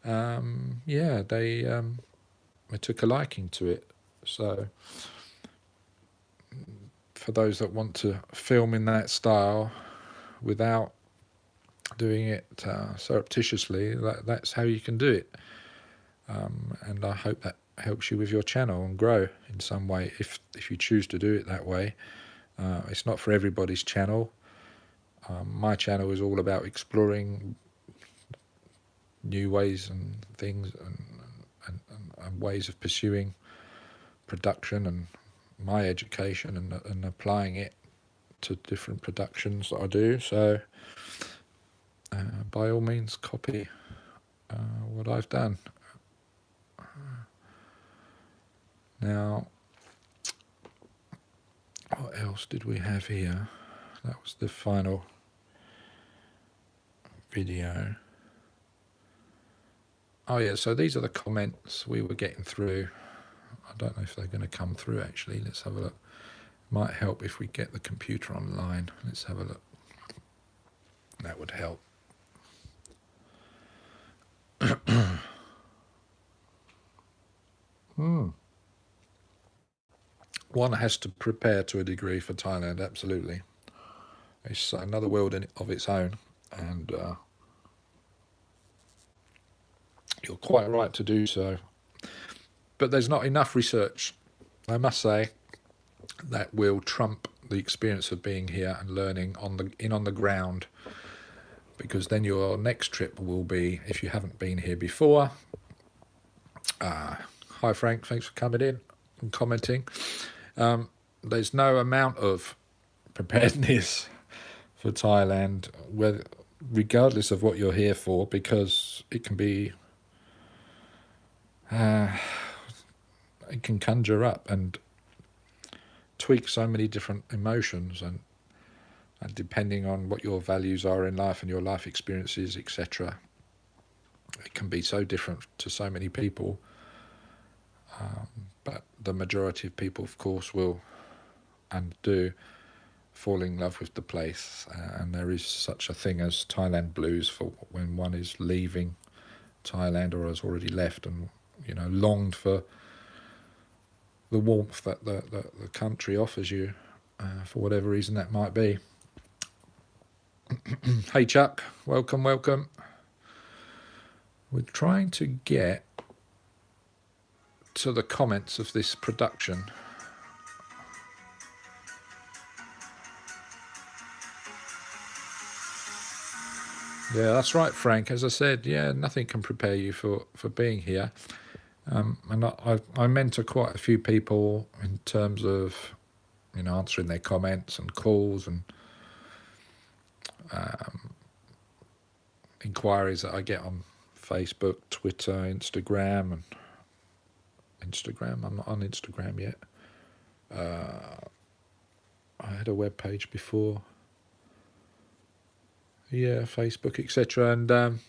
Yeah, they took a liking to it. So for those that want to film in that style without doing it surreptitiously, that's how you can do it. And I hope that helps you with your channel and grow in some way, if you choose to do it that way. It's not for everybody's channel. My channel is all about exploring new ways and things and ways of pursuing production and my education and applying it to different productions that I do. So by all means, copy what I've done. Now, what else did we have here? That was the final video. Oh yeah, so these are the comments we were getting through. I don't know if they're going to come through actually. Let's have a look. Might help if we get the computer online. Let's have a look. That would help. One has to prepare to a degree for Thailand, absolutely. It's another world of its own, and you're quite right to do so. But there's not enough research, I must say, that will trump the experience of being here and learning on the ground, because then your next trip will be, if you haven't been here before. Hi Frank, thanks for coming in and commenting. There's no amount of preparedness for Thailand, regardless of what you're here for, because it can be, it can conjure up and tweak so many different emotions, and depending on what your values are in life and your life experiences, etc., it can be so different to so many people. But the majority of people, of course, will and do fall in love with the place, and there is such a thing as Thailand blues for when one is leaving Thailand or has already left, and longed for the warmth that the country offers you, for whatever reason that might be. Hey Chuck, welcome. We're trying to get to the comments of this production. Yeah, that's right, Frank. As I said, yeah, nothing can prepare you for being here. And I mentor quite a few people in terms of, answering their comments and calls and inquiries that I get on Facebook, Twitter, Instagram. I'm not on Instagram yet. I had a web page before. Yeah, Facebook, etc. And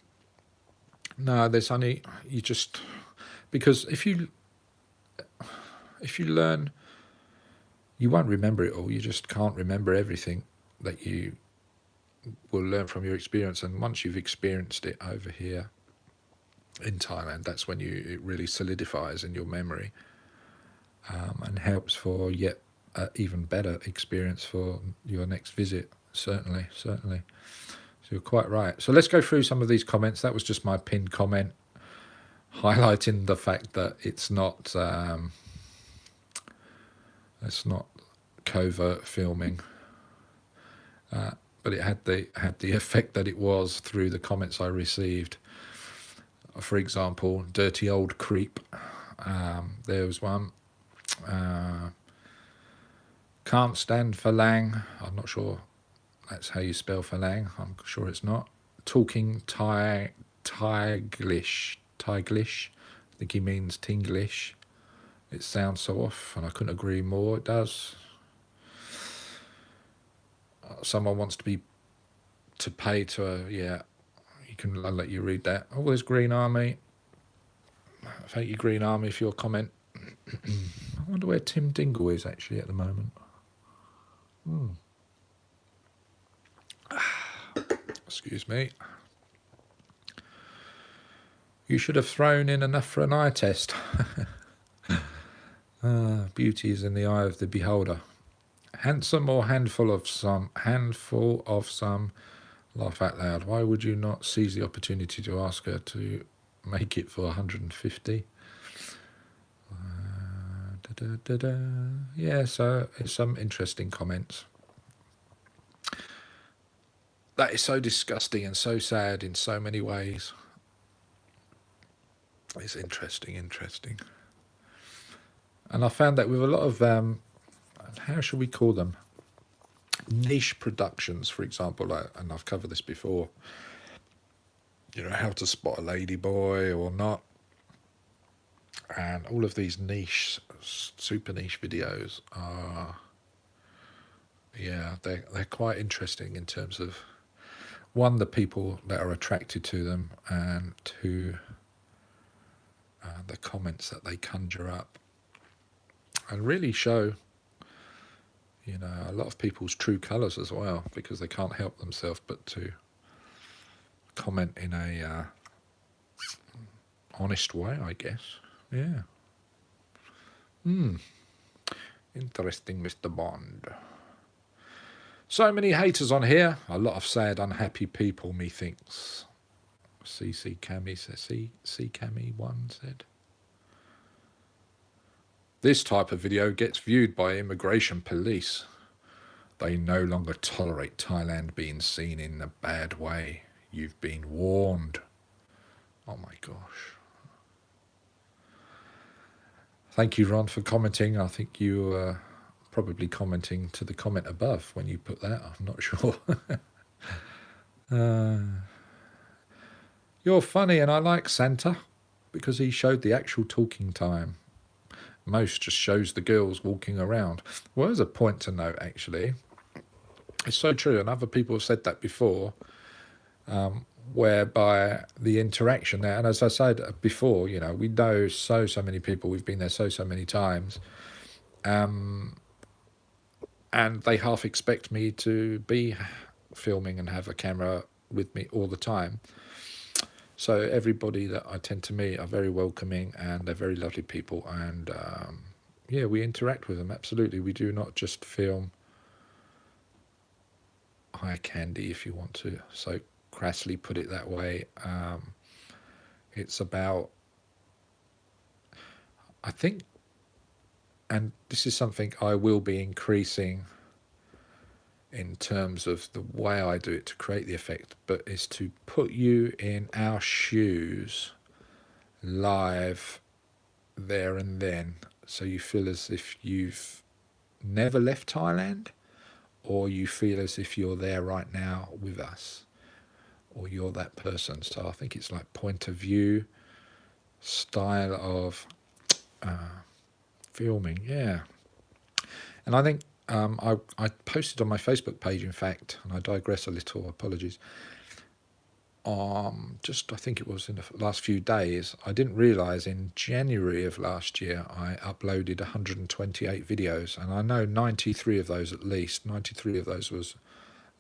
no, there's only, you just, because if you learn, you won't remember it all. You just can't remember everything that you will learn from your experience. And once you've experienced it over here in Thailand, that's when it really solidifies in your memory, and helps for yet even better experience for your next visit. Certainly. So you're quite right. So let's go through some of these comments. That was just my pinned comment, highlighting the fact that it's not covert filming, but it had the effect that it was through the comments I received. For example, dirty old creep. There was one. Can't stand Falang. I'm not sure that's how you spell Falang. I'm sure it's not. Talking Thaiglish. I think he means Tinglish. It sounds so off, and I couldn't agree more. It does. Someone wants to pay to yeah. I'll let you read that. Oh, there's Green Army. Thank you, Green Army, for your comment. I wonder where Tim Dingle is actually at the moment. Excuse me. You should have thrown in enough for an eye test. Beauty is in the eye of the beholder. Handsome or handful of some? Handful of some. Laugh out loud. Why would you not seize the opportunity to ask her to make it for 150? Yeah, so it's some interesting comments. That is so disgusting and so sad in so many ways. It's interesting. And I found that with a lot of, how should we call them? Niche productions, for example, and I've covered this before, how to spot a ladyboy or not, and all of these niche, super niche videos are, they're quite interesting in terms of, one, the people that are attracted to them, and two, the comments that they conjure up, and really show a lot of people's true colours as well, because they can't help themselves but to comment in a honest way, I guess. Yeah. Interesting, Mr. Bond. So many haters on here. A lot of sad, unhappy people, methinks. CC Cammy says, C Cammy 1 said. This type of video gets viewed by immigration police. They no longer tolerate Thailand being seen in a bad way. You've been warned. Oh my gosh. Thank you, Ron, for commenting. I think you were probably commenting to the comment above when you put that. I'm not sure. You're funny, and I like Santa because he showed the actual talking time. Most just shows the girls walking around. Well, there's a point to note, actually. It's so true, and other people have said that before, whereby the interaction there, and as I said before, we know so many people, we've been there so many times, and they half expect me to be filming and have a camera with me all the time. So everybody that I tend to meet are very welcoming, and they're very lovely people, and we interact with them, absolutely. We do not just film eye candy, if you want to so crassly put it that way. It's about, I think, and this is something I will be increasing in terms of the way I do it to create the effect, but is to put you in our shoes live there and then, so you feel as if you've never left Thailand, or you feel as if you're there right now with us, or you're that person. So I think it's like point of view, style of filming, yeah. And I think I posted on my Facebook page, in fact, and I digress a little, apologies. Just I think it was in the last few days, I didn't realise in January of last year I uploaded 128 videos, and I know 93 of those, at least 93 of those, was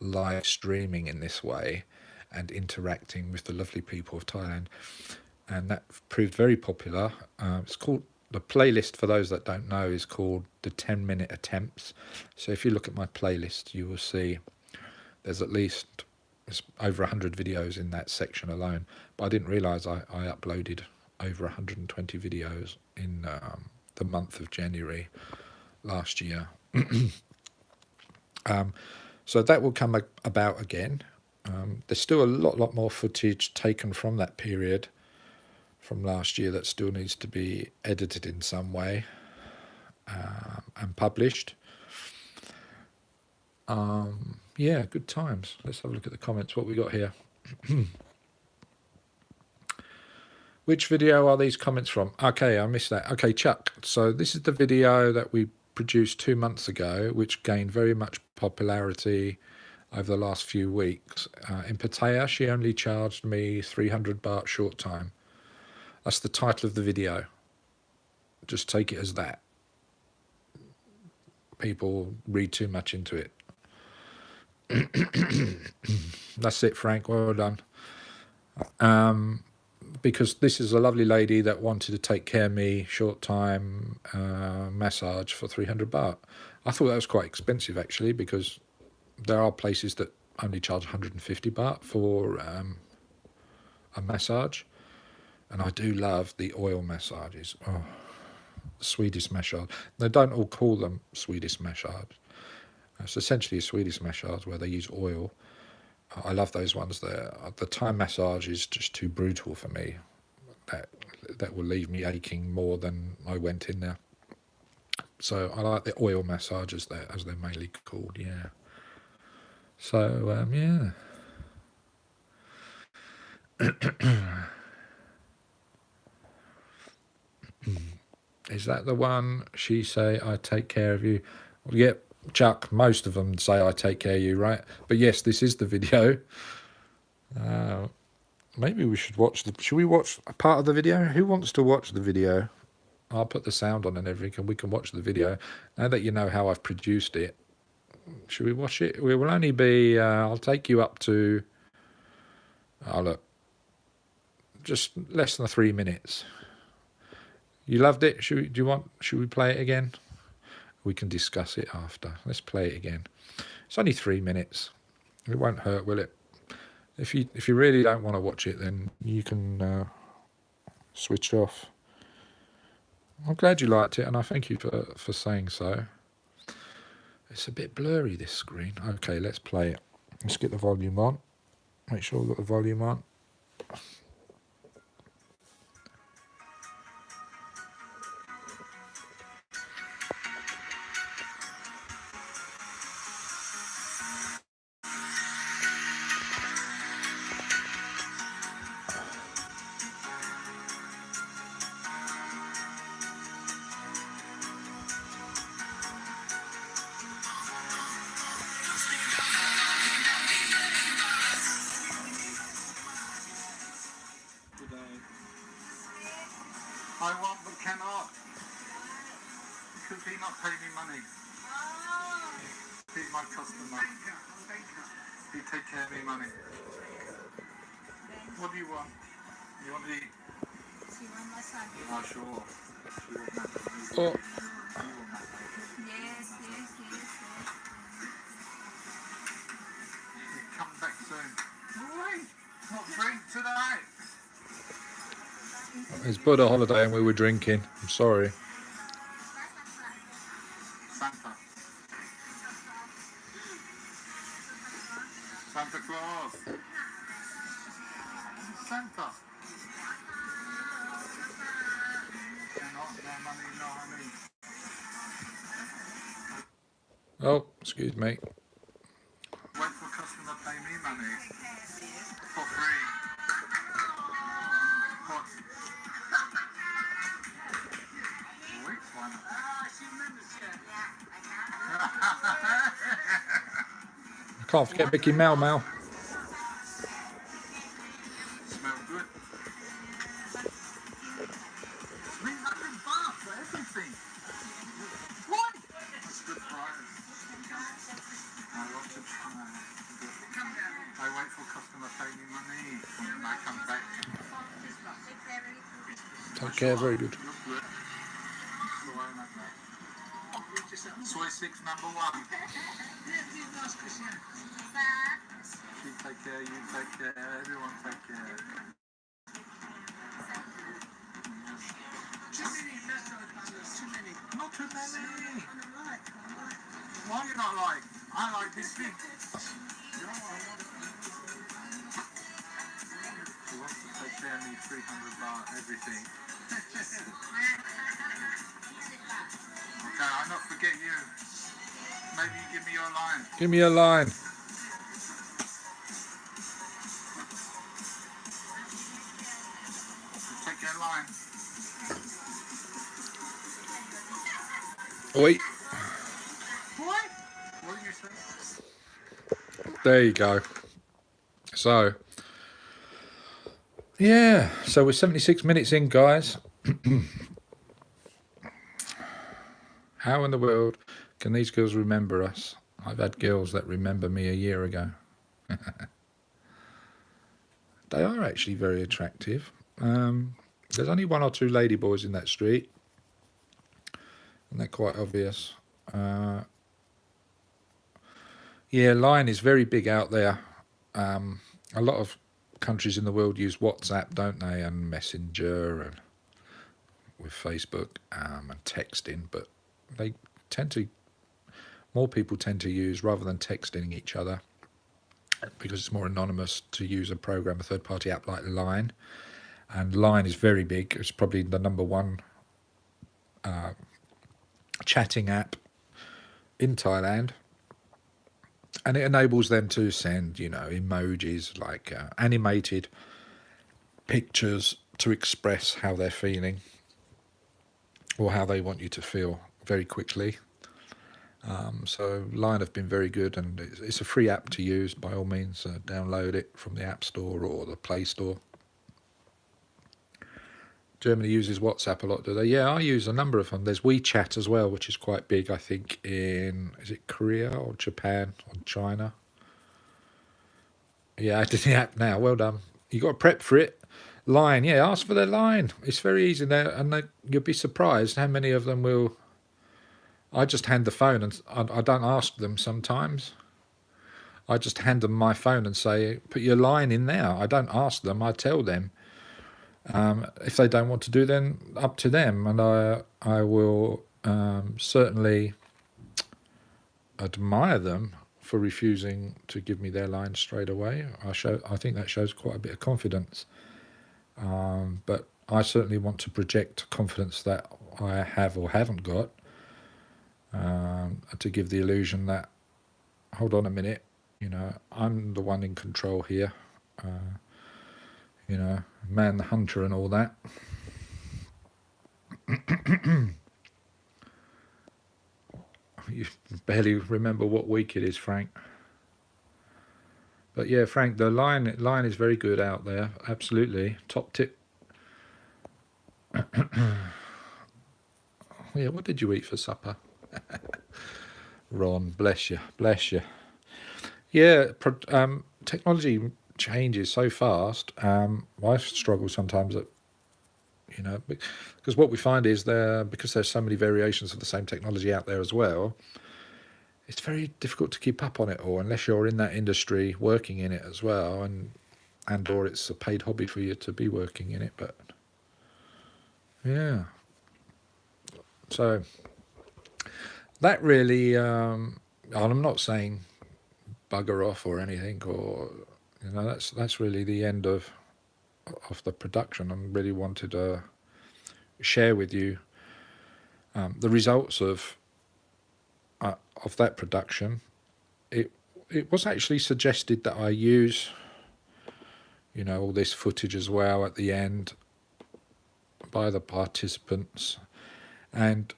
live streaming in this way and interacting with the lovely people of Thailand, and that proved very popular. It's called, the playlist, for those that don't know, is called the 10-minute attempts. So if you look at my playlist, you will see there's at least over 100 videos in that section alone, but I didn't realise I uploaded over 120 videos in the month of January last year. So that will come about again. There's still a lot more footage taken from that period from last year that still needs to be edited in some way and published. Yeah, good times. Let's have a look at the comments. What we got here? Which video are these comments from? Okay, I missed that. Okay, Chuck. So this is the video that we produced 2 months ago, which gained very much popularity over the last few weeks. In Pattaya, she only charged me 300 baht short time. That's the title of the video. Just take it as that. People read too much into it. That's it, Frank. Well done. Because this is a lovely lady that wanted to take care of me, short time massage for 300 baht. I thought that was quite expensive, actually, because there are places that only charge 150 baht for a massage. And I do love the oil massages. Oh, Swedish massage. They don't all call them Swedish massage. It's essentially a Swedish massage where they use oil. I love those ones there. The Thai massage is just too brutal for me. That will leave me aching more than I went in there. So I like the oil massages there, as they're mainly called, yeah. So, yeah. Is that the one? She say, I take care of you. Well, yep, Chuck, most of them say I take care of you, right? But yes, this is the video. Maybe we should watch should we watch a part of the video? Who wants to watch the video? I'll put the sound on and everything, and we can watch the video. Now that you know how I've produced it, should we watch it? We will only be, I'll take you up to, oh look, just less than 3 minutes. You loved it? Should we play it again? We can discuss it after. Let's play it again. It's only 3 minutes. It won't hurt, will it? If you really don't want to watch it, then you can switch off. I'm glad you liked it, and I thank you for saying so. It's a bit blurry, this screen. Okay, let's play it. Let's get the volume on. Make sure we've got the volume on. I want but cannot. Could he not pay me money? He's my customer. He take care of me money. What do you want? You want to eat? Oh, sure. Oh. Yes. Come back soon. Wait, not drink tonight. It's but a holiday and we were drinking. I'm sorry. Santa. Santa Claus. Santa. No money, no honey. Oh, excuse me. Wait for customer to pay me money. For free. What? Which one? Can't forget Mickey Mau Mau. Smells good. 300 baht for everything. What? That's a good price. I want to try. I wait for customer pay me money and I come back. Take care, very good. Look good. Soy 6 number 1. You take care, you take care, everyone take care. Not too many. Why you not like? I like this thing. He wants to take care of me 300 baht, everything. Okay, I'll not forget you. Maybe you give me your line. Give me a line. Take your line. Oi. What? What did you say? There you go. So, yeah. So we're 76 minutes in, guys. How in the world can these girls remember us? I've had girls that remember me a year ago. They are actually very attractive. There's only 1 or 2 ladyboys in that street, and they're quite obvious. Yeah, line is very big out there. A lot of countries in the world use WhatsApp, don't they, and Messenger, and with Facebook and texting, but they tend to, more people tend to use, rather than texting each other, because it's more anonymous, to use a program, a third-party app like Line. And Line is very big. It's probably the #1 chatting app in Thailand. And it enables them to send, you know, emojis, like animated pictures to express how they're feeling or how they want you to feel very quickly. So Line have been very good, and it's a free app to use. By all means, download it from the App Store or the Play Store. Germany uses WhatsApp a lot, do they? Yeah, I use a number of them. There's WeChat as well, which is quite big, I think, in, is it Korea or Japan or China? Yeah, I did the app now. Well done. You got to prep for it. Line, yeah, ask for their line. It's very easy there, and you'll be surprised how many of them will. I just hand the phone, and I don't ask them sometimes. I just hand them my phone and say, put your line in there. I don't ask them, I tell them. If they don't want to do, then up to them. And I will certainly admire them for refusing to give me their line straight away. I think that shows quite a bit of confidence. But I certainly want to project confidence that I have or haven't got, to give the illusion that, hold on a minute, you know, I'm the one in control here. You know, man the hunter and all that. You barely remember what week it is, Frank. But yeah, Frank, the line is very good out there. Absolutely. Top tip. Yeah, what did you eat for supper? Ron, bless you, bless you. Yeah, technology changes so fast. I struggle sometimes at, you know, because what we find is because there's so many variations of the same technology out there as well, it's very difficult to keep up on it all unless you're in that industry working in it as well, and or it's a paid hobby for you to be working in it. But yeah, so that really, and I'm not saying bugger off or anything, or, you know, that's really the end of the production. I really wanted to share with you the results of that production. It was actually suggested that I use, you know, all this footage as well at the end by the participants, and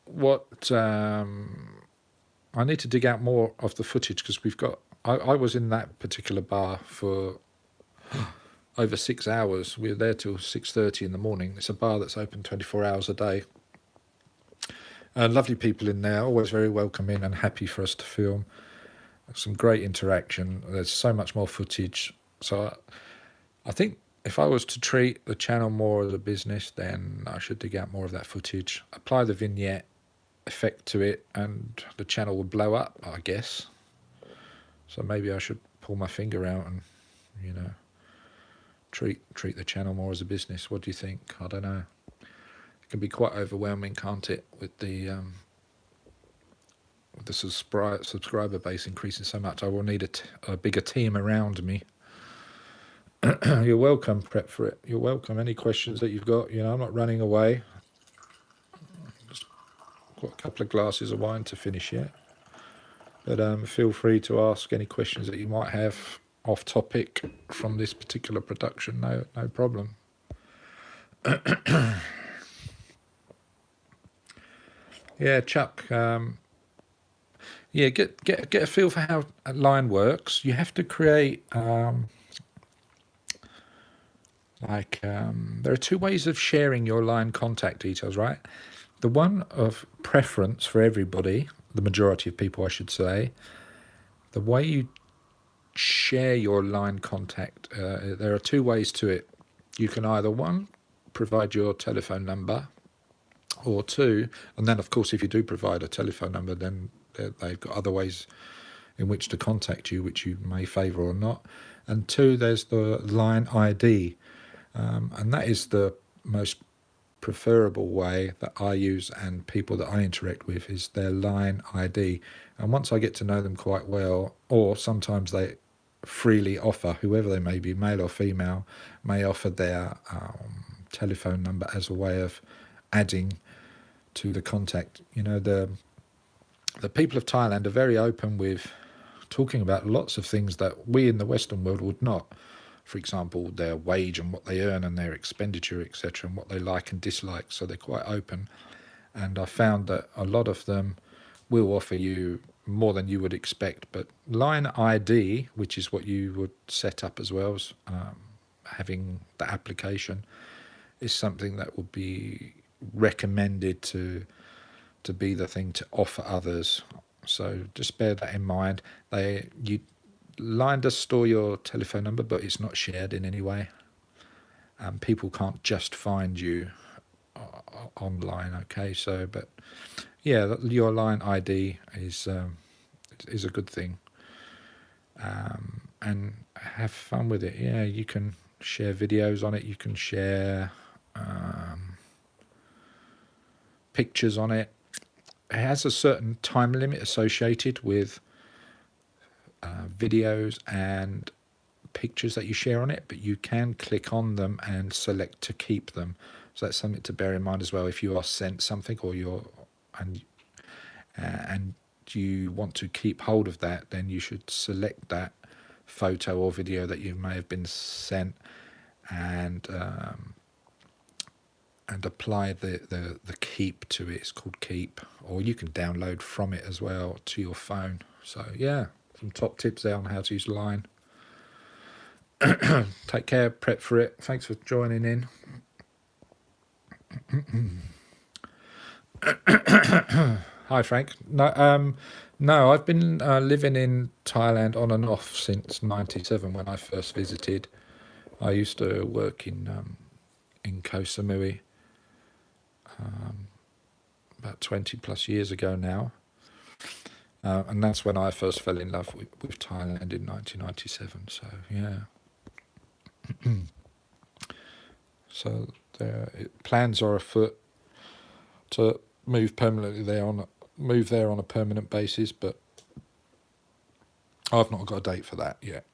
what I need to dig out more of the footage, because we've got I was in that particular bar for over 6 hours. We were there till 6:30 in the morning. It's a bar that's open 24 hours a day. Lovely people in there, always very welcoming and happy for us to film. Some great interaction. There's so much more footage. So I think if I was to treat the channel more as a business, then I should dig out more of that footage, apply the vignette effect to it, and the channel would blow up, I guess. So maybe I should pull my finger out and, you know, treat the channel more as a business. What do you think? I don't know. It can be quite overwhelming, can't it, with the subscriber base increasing so much. I will need a bigger team around me. You're welcome, Prep for it. You're welcome. Any questions that you've got, you know, I'm not running away. Just got a couple of glasses of wine to finish yet. But feel free to ask any questions that you might have off topic from this particular production. No problem. Yeah, Chuck. Yeah, get a feel for how a line works. You have to create there are two ways of sharing your line contact details, right? The one of preference for everybody, the majority of people I should say, the way you share your line contact, there are two ways to it. You can either, one, provide your telephone number, or two, and then of course if you do provide a telephone number, then they've got other ways in which to contact you, which you may favour or not. And two, there's the line ID, and that is the most preferable way that I use and people that I interact with is their line ID. And once I get to know them quite well, or sometimes they freely offer, whoever they may be, male or female, may offer their telephone number as a way of adding to the contact. You know, the people of Thailand are very open with talking about lots of things that we in the Western world would not. For example, their wage and what they earn and their expenditure, etc., and what they like and dislike. So they're quite open. And I found that a lot of them will offer you more than you would expect. But line ID, which is what you would set up as well as having the application, is something that would be recommended to be the thing to offer others. So just bear that in mind. Line does store your telephone number, but it's not shared in any way. People can't just find you online. Okay, so but yeah, your line ID is a good thing, and have fun with it. Yeah, you can share videos on it. You can share pictures on it. It has a certain time limit associated with videos and pictures that you share on it, but you can click on them and select to keep them. So that's something to bear in mind as well. If you are sent something or and you want to keep hold of that, then you should select that photo or video that you may have been sent and apply the keep to it. It's called keep, or you can download from it as well to your phone. So yeah, some top tips there on how to use Line. Take care, prep for it. Thanks for joining in. Hi Frank. No, I've been living in Thailand on and off since '97 when I first visited. I used to work in Koh Samui about 20 plus years ago now. And that's when I first fell in love with Thailand in 1997. So yeah. So plans are afoot to move permanently there on a permanent basis, but I've not got a date for that yet.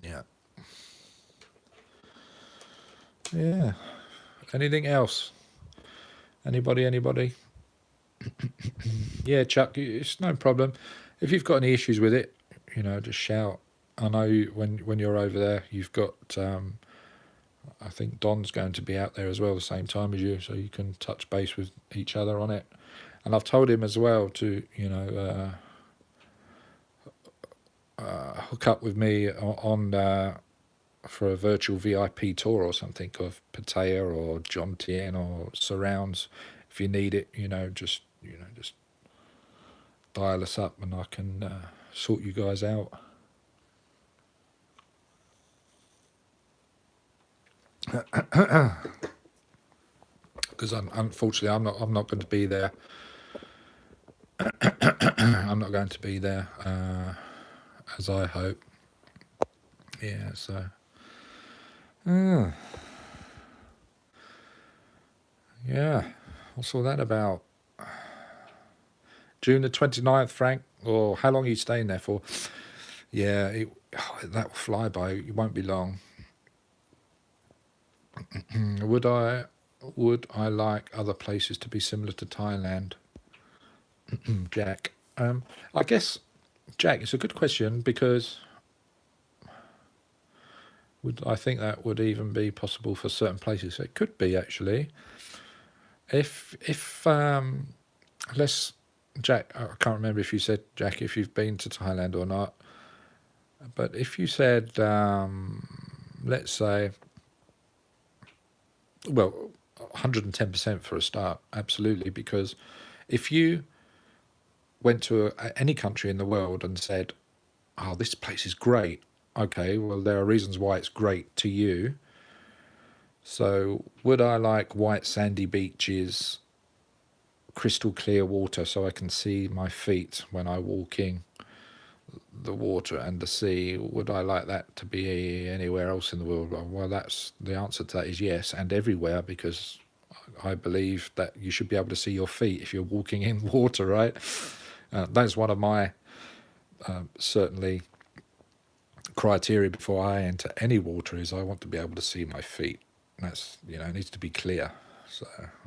Yeah. Yeah. Anything else? Anybody? Yeah, Chuck, it's no problem. If you've got any issues with it, you know, just shout. I know when you're over there, you've got, I think Don's going to be out there as well the same time as you, so you can touch base with each other on it. And I've told him as well to, you know, hook up with me on for a virtual VIP tour or something of Pattaya or Jomtien or surrounds. If you need it, just dial us up and I can sort you guys out. Because unfortunately I'm not going to be there. I'm not going to be there as I hope. Yeah, so yeah, what's all that about? June the 29th, Frank, or how long are you staying there for? Yeah, that will fly by. It won't be long. Would I like other places to be similar to Thailand? Jack, I guess, Jack, it's a good question, because I think that would even be possible for certain places. It could be, actually. If let's, Jack, I can't remember if you said, Jack, if you've been to Thailand or not, but if you said, let's say, well, 110% for a start, absolutely, because if you went to any country in the world and said, oh, this place is great, okay, well, there are reasons why it's great to you. So would I like white sandy beaches, crystal clear water so I can see my feet when I'm walking the water and the sea? Would I like that to be anywhere else in the world? Well, that's the answer to that is yes, and everywhere, because I believe that you should be able to see your feet if you're walking in water, right? That's one of my certainly criteria before I enter any water, is I want to be able to see my feet. That's, it needs to be clear. So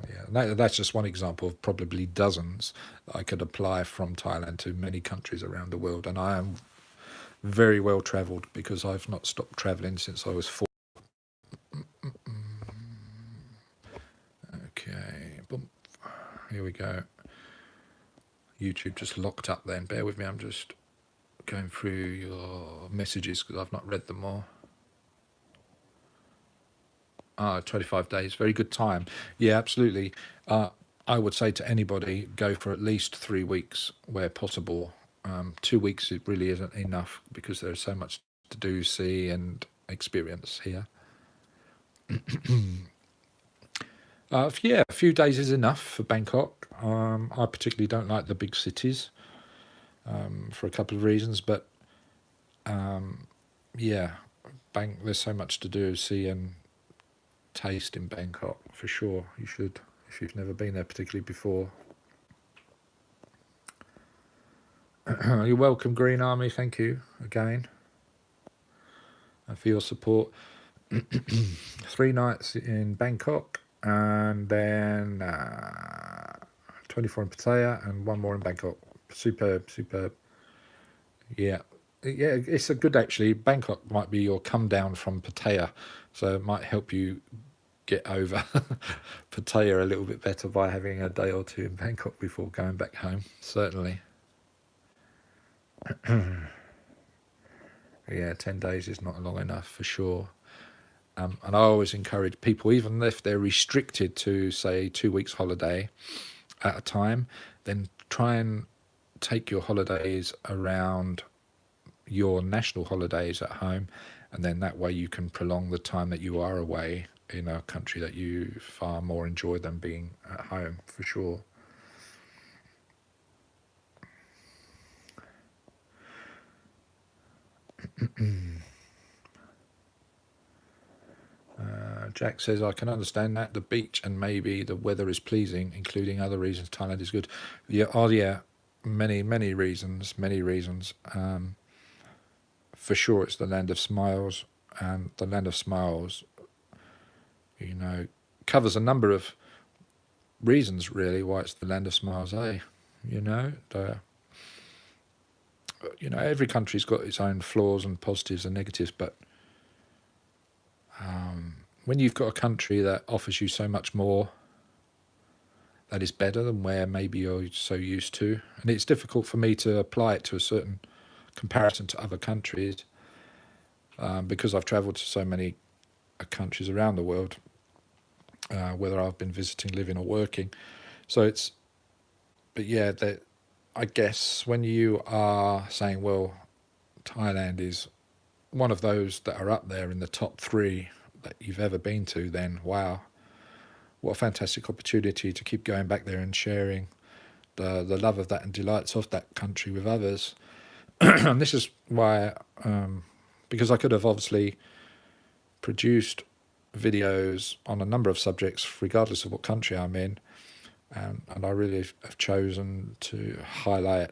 yeah, that's just one example of probably dozens that I could apply from Thailand to many countries around the world. And I am very well travelled, because I've not stopped travelling since I was 4. Okay, boom. Here we go. YouTube just locked up then. Bear with me, I'm just going through your messages because I've not read them all. 25 days, very good time. Yeah, absolutely. I would say to anybody, go for at least 3 weeks where possible. 2 weeks, it really isn't enough, because there's so much to do, see and experience here. Yeah, a few days is enough for Bangkok. I particularly don't like the big cities for a couple of reasons, but yeah, there's so much to do, see and taste in Bangkok, for sure. You should, if you've never been there particularly before. You're welcome, Green Army. Thank you again for your support. 3 nights in Bangkok, and then 24 in Pattaya, and 1 more in Bangkok. Superb. Yeah, it's a good, actually. Bangkok might be your come down from Pattaya, so it might help you get over Pattaya a little bit better by having a day or 2 in Bangkok before going back home, certainly. Yeah, 10 days is not long enough, for sure. And I always encourage people, even if they're restricted to, say, 2 weeks holiday at a time, then try and take your holidays around your national holidays at home, and then that way you can prolong the time that you are away in a country that you far more enjoy than being at home, for sure. Jack says, I can understand that. The beach and maybe the weather is pleasing, including other reasons Thailand is good. Yeah, many reasons. For sure, it's the land of smiles, and the land of smiles, covers a number of reasons, really, why it's the land of smiles, every country's got its own flaws and positives and negatives, but when you've got a country that offers you so much more, that is better than where maybe you're so used to. And it's difficult for me to apply it to a certain comparison to other countries, because I've travelled to so many countries around the world, whether I've been visiting, living or working. So it's, but yeah, that I guess when you are saying, well, Thailand is one of those that are up there in the top 3 that you've ever been to, then wow, what a fantastic opportunity to keep going back there and sharing the love of that and delights of that country with others. And this is why, because I could have obviously produced videos on a number of subjects regardless of what country I'm in, and I really have chosen to highlight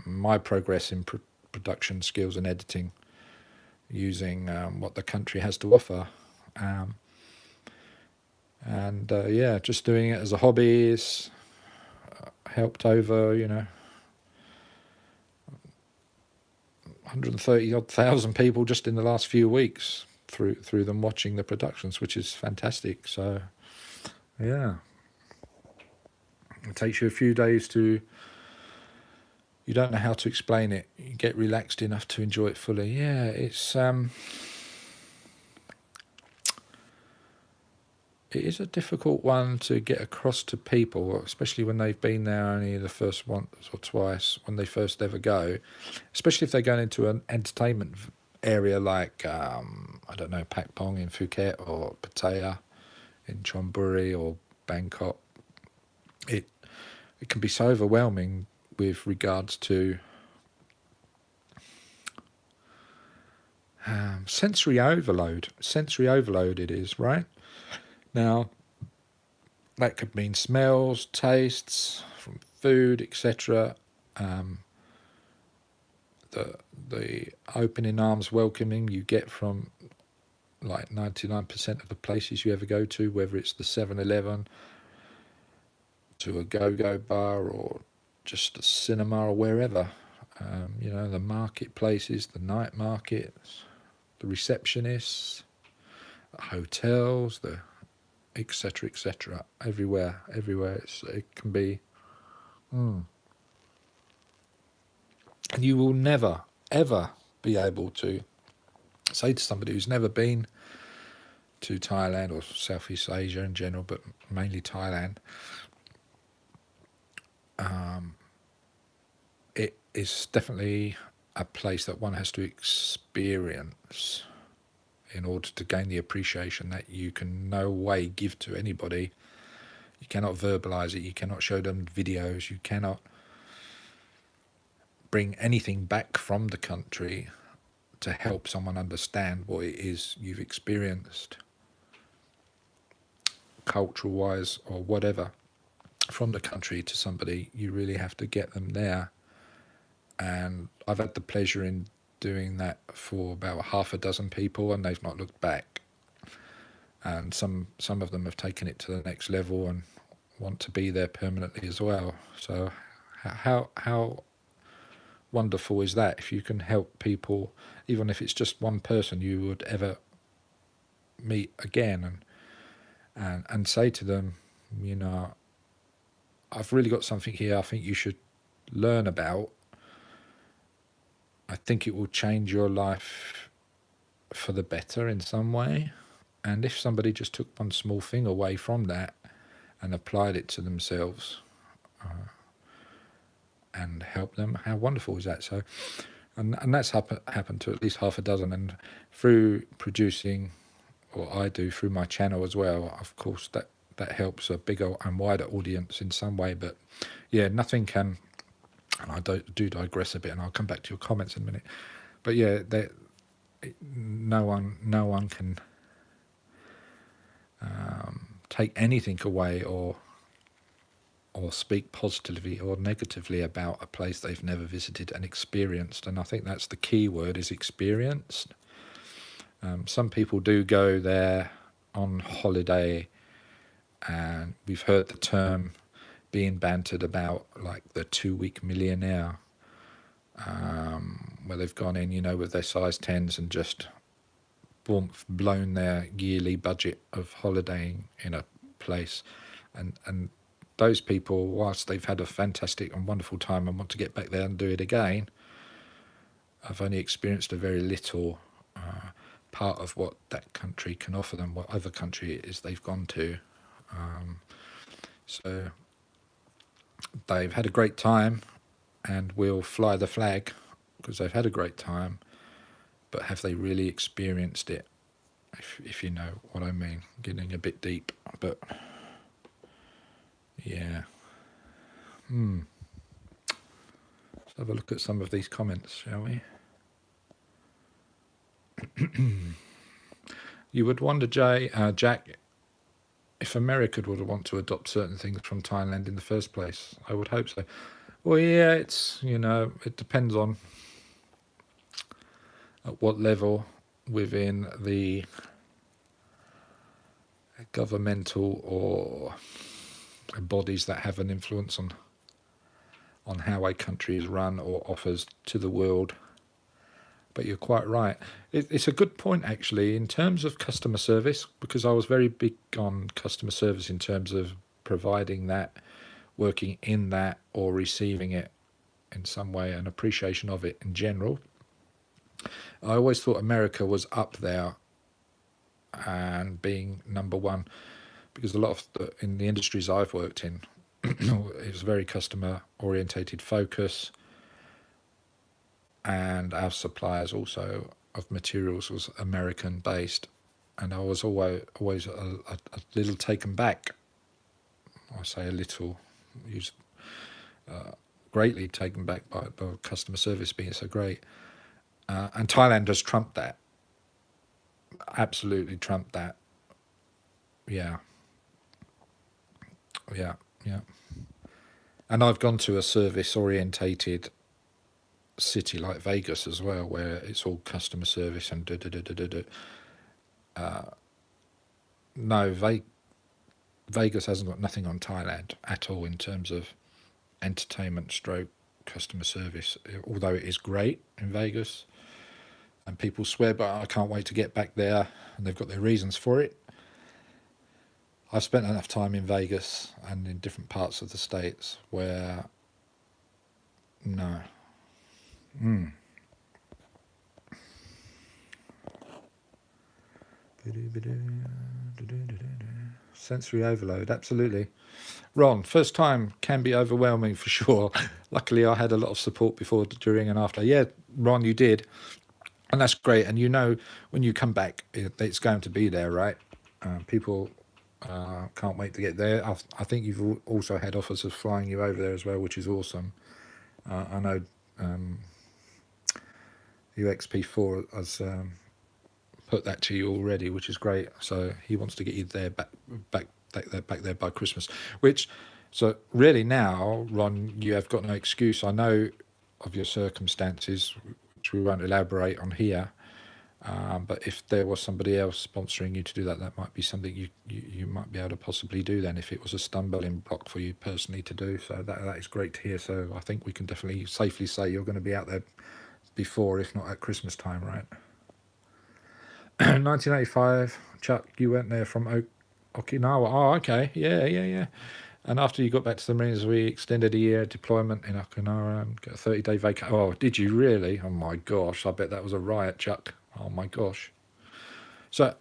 my progress in production skills and editing using what the country has to offer. Yeah, just doing it as a hobby is helped over, 130 odd thousand people just in the last few weeks through them watching the productions, which is fantastic. So yeah, it takes you a few days to, you don't know how to explain it, you get relaxed enough to enjoy it fully. Yeah, it is a difficult one to get across to people, especially when they've been there only the first once or twice, when they first ever go, especially if they're going into an entertainment area like, I don't know, Pak Pong in Phuket or Pattaya in Chonburi or Bangkok. It can be so overwhelming with regards to sensory overload. Sensory overload it is, right? Now, that could mean smells, tastes from food, etc. The opening arms welcoming you get from like 99% of the places you ever go to, whether it's the 7-Eleven, to a go-go bar or just a cinema or wherever. The marketplaces, the night markets, the receptionists, the hotels, the etc., etc. Everywhere. It can be. And you will never, ever be able to say to somebody who's never been to Thailand or Southeast Asia in general, but mainly Thailand, it is definitely a place that one has to experience in order to gain the appreciation that you can no way give to anybody. You cannot verbalize it, you cannot show them videos, you cannot bring anything back from the country to help someone understand what it is you've experienced, cultural wise or whatever, from the country to somebody. You really have to get them there. And I've had the pleasure in doing that for about half a dozen people, and they've not looked back. And some of them have taken it to the next level and want to be there permanently as well. So how wonderful is that if you can help people, even if it's just one person you would ever meet again, and say to them, I've really got something here I think you should learn about. I think it will change your life for the better in some way. And if somebody just took one small thing away from that and applied it to themselves and helped them, how wonderful is that? So, and that's happened to at least half a dozen. And through producing, or I do through my channel as well, of course, that helps a bigger and wider audience in some way. But yeah, nothing can, and I do digress a bit, and I'll come back to your comments in a minute. But yeah, no one can take anything away or speak positively or negatively about a place they've never visited and experienced. And I think that's the key word, is experienced. Some people do go there on holiday, and we've heard the term being bantered about, like the 2-week millionaire, where they've gone in, with their size 10s and just blown their yearly budget of holidaying in a place. And those people, whilst they've had a fantastic and wonderful time and want to get back there and do it again, I've only experienced a very little part of what that country can offer them, what other country it is they've gone to. So they've had a great time and will fly the flag because they've had a great time, but have they really experienced it? If you know what I mean, getting a bit deep, but yeah. Let's have a look at some of these comments, shall we? You would wonder, Jack, if America would want to adopt certain things from Thailand in the first place. I would hope so. Well, yeah, it's, it depends on at what level within the governmental or bodies that have an influence on how a country is run or offers to the world. But you're quite right. It's a good point, actually, in terms of customer service, because I was very big on customer service in terms of providing that, working in that, or receiving it in some way, an appreciation of it in general. I always thought America was up there and being number one, because a lot of in the industries I've worked in, it was very customer orientated focus. And our suppliers also of materials was American based, and I was always a little taken back. I say a little, greatly taken back by customer service being so great. And Thailand has trumped that. Absolutely trumped that. Yeah. And I've gone to a service orientated city like Vegas as well, where it's all customer service and no, Vegas hasn't got nothing on Thailand at all in terms of entertainment stroke customer service, although it is great in Vegas and people swear, but I can't wait to get back there, and they've got their reasons for it. I've spent enough time in Vegas and in different parts of the States where no. Sensory overload, absolutely. Ron, first time can be overwhelming for sure. Luckily, I had a lot of support before, during, and after. Yeah, Ron, you did. And that's great. And when you come back, it's going to be there, right? People can't wait to get there. I think you've also had offers of flying you over there as well, which is awesome. I know UXP4 has put that to you already, which is great. So he wants to get you there back there by Christmas. So really now, Ron, you have got no excuse. I know of your circumstances, which we won't elaborate on here. But if there was somebody else sponsoring you to do that, that might be something you might be able to possibly do then, if it was a stumbling block for you personally to do. So that is great to hear. So I think we can definitely safely say you're going to be out there before, if not at Christmas time, right? 1985, Chuck, you went there from Okinawa. Oh, okay. Yeah. And after you got back to the Marines, we extended a year deployment in Okinawa and got a 30-day vacation. Oh, did you really? Oh, my gosh. I bet that was a riot, Chuck. Oh, my gosh. So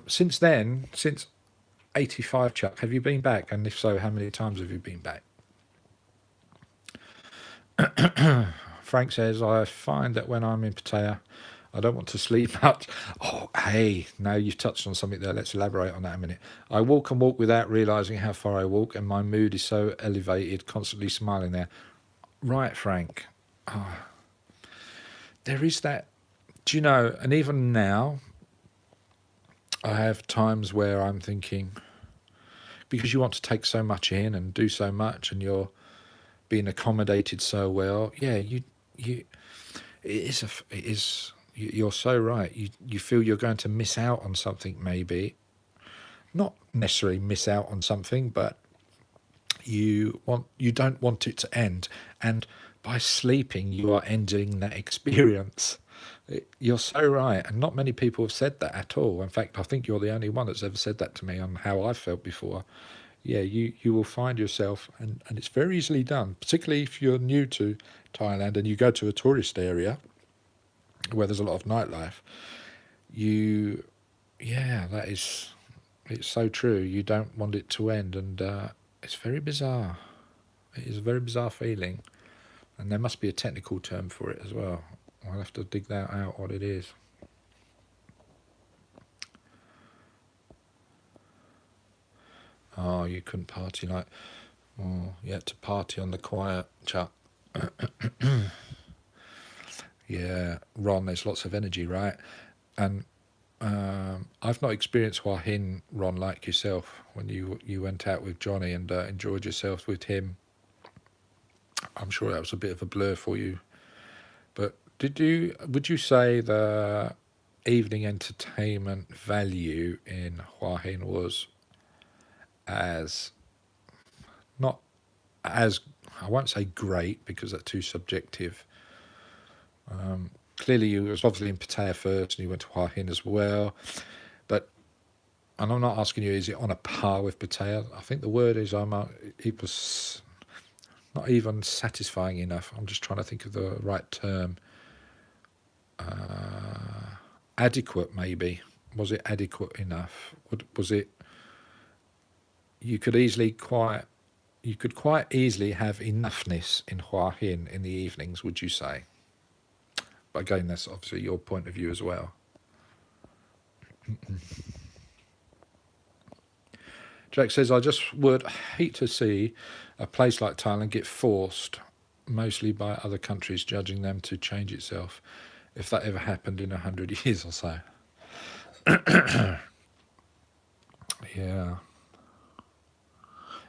since then, since 85, Chuck, have you been back? And if so, how many times have you been back? Frank says, I find that when I'm in Pattaya, I don't want to sleep much. Oh, hey, now you've touched on something there. Let's elaborate on that a minute. I walk and walk without realising how far I walk, and my mood is so elevated, constantly smiling there. Right, Frank. Oh, there is that. Do you know, and even now, I have times where I'm thinking, because you want to take so much in and do so much, and you're being accommodated so well. Yeah, you're so right. You feel you're going to miss out on something, maybe. Not necessarily miss out on something, but you don't want it to end. And by sleeping, you are ending that experience. You're so right. And not many people have said that at all. In fact, I think you're the only one that's ever said that to me on how I felt before. Yeah, you will find yourself, and it's very easily done, particularly if you're new to Thailand and you go to a tourist area. where there's a lot of nightlife, it's so true. You don't want it to end, and it's very bizarre. It is a very bizarre feeling, and there must be a technical term for it as well. I'll have to dig that out, what it is. Oh, you couldn't party like... Oh, you had to party on the quiet, Chuck. Yeah, Ron, there's lots of energy, right? And I've not experienced Hua Hin, Ron, like yourself, when you went out with Johnny and enjoyed yourself with him. I'm sure that was a bit of a blur for you. But would you say the evening entertainment value in Hua Hin was not as, I won't say great because that's too subjective. Clearly you was obviously in Pattaya first and you went to Hua Hin as well. But, and I'm not asking you, is it on a par with Pattaya? I think the word is, it was not even satisfying enough. I'm just trying to think of the right term. Adequate, maybe. Was it adequate enough? Was it... You could quite easily have enoughness in Hua Hin in the evenings, would you say? But again, that's obviously your point of view as well. Jack says, I just would hate to see a place like Thailand get forced, mostly by other countries, judging them to change itself, if that ever happened in 100 years or so. Yeah.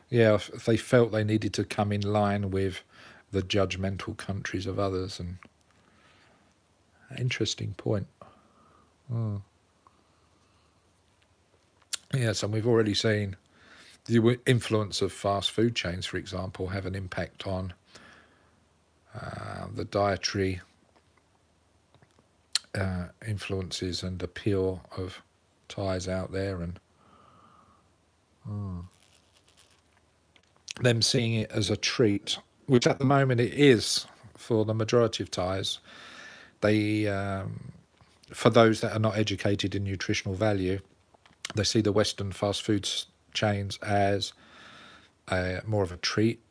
Yeah, if they felt they needed to come in line with the judgmental countries of others. And interesting point. Yes, and we've already seen the influence of fast food chains, for example, have an impact on the dietary influences and appeal of Thais out there, and them seeing it as a treat, which at the moment it is for the majority of Thais. They, for those that are not educated in nutritional value, they see the Western fast food chains as more of a treat.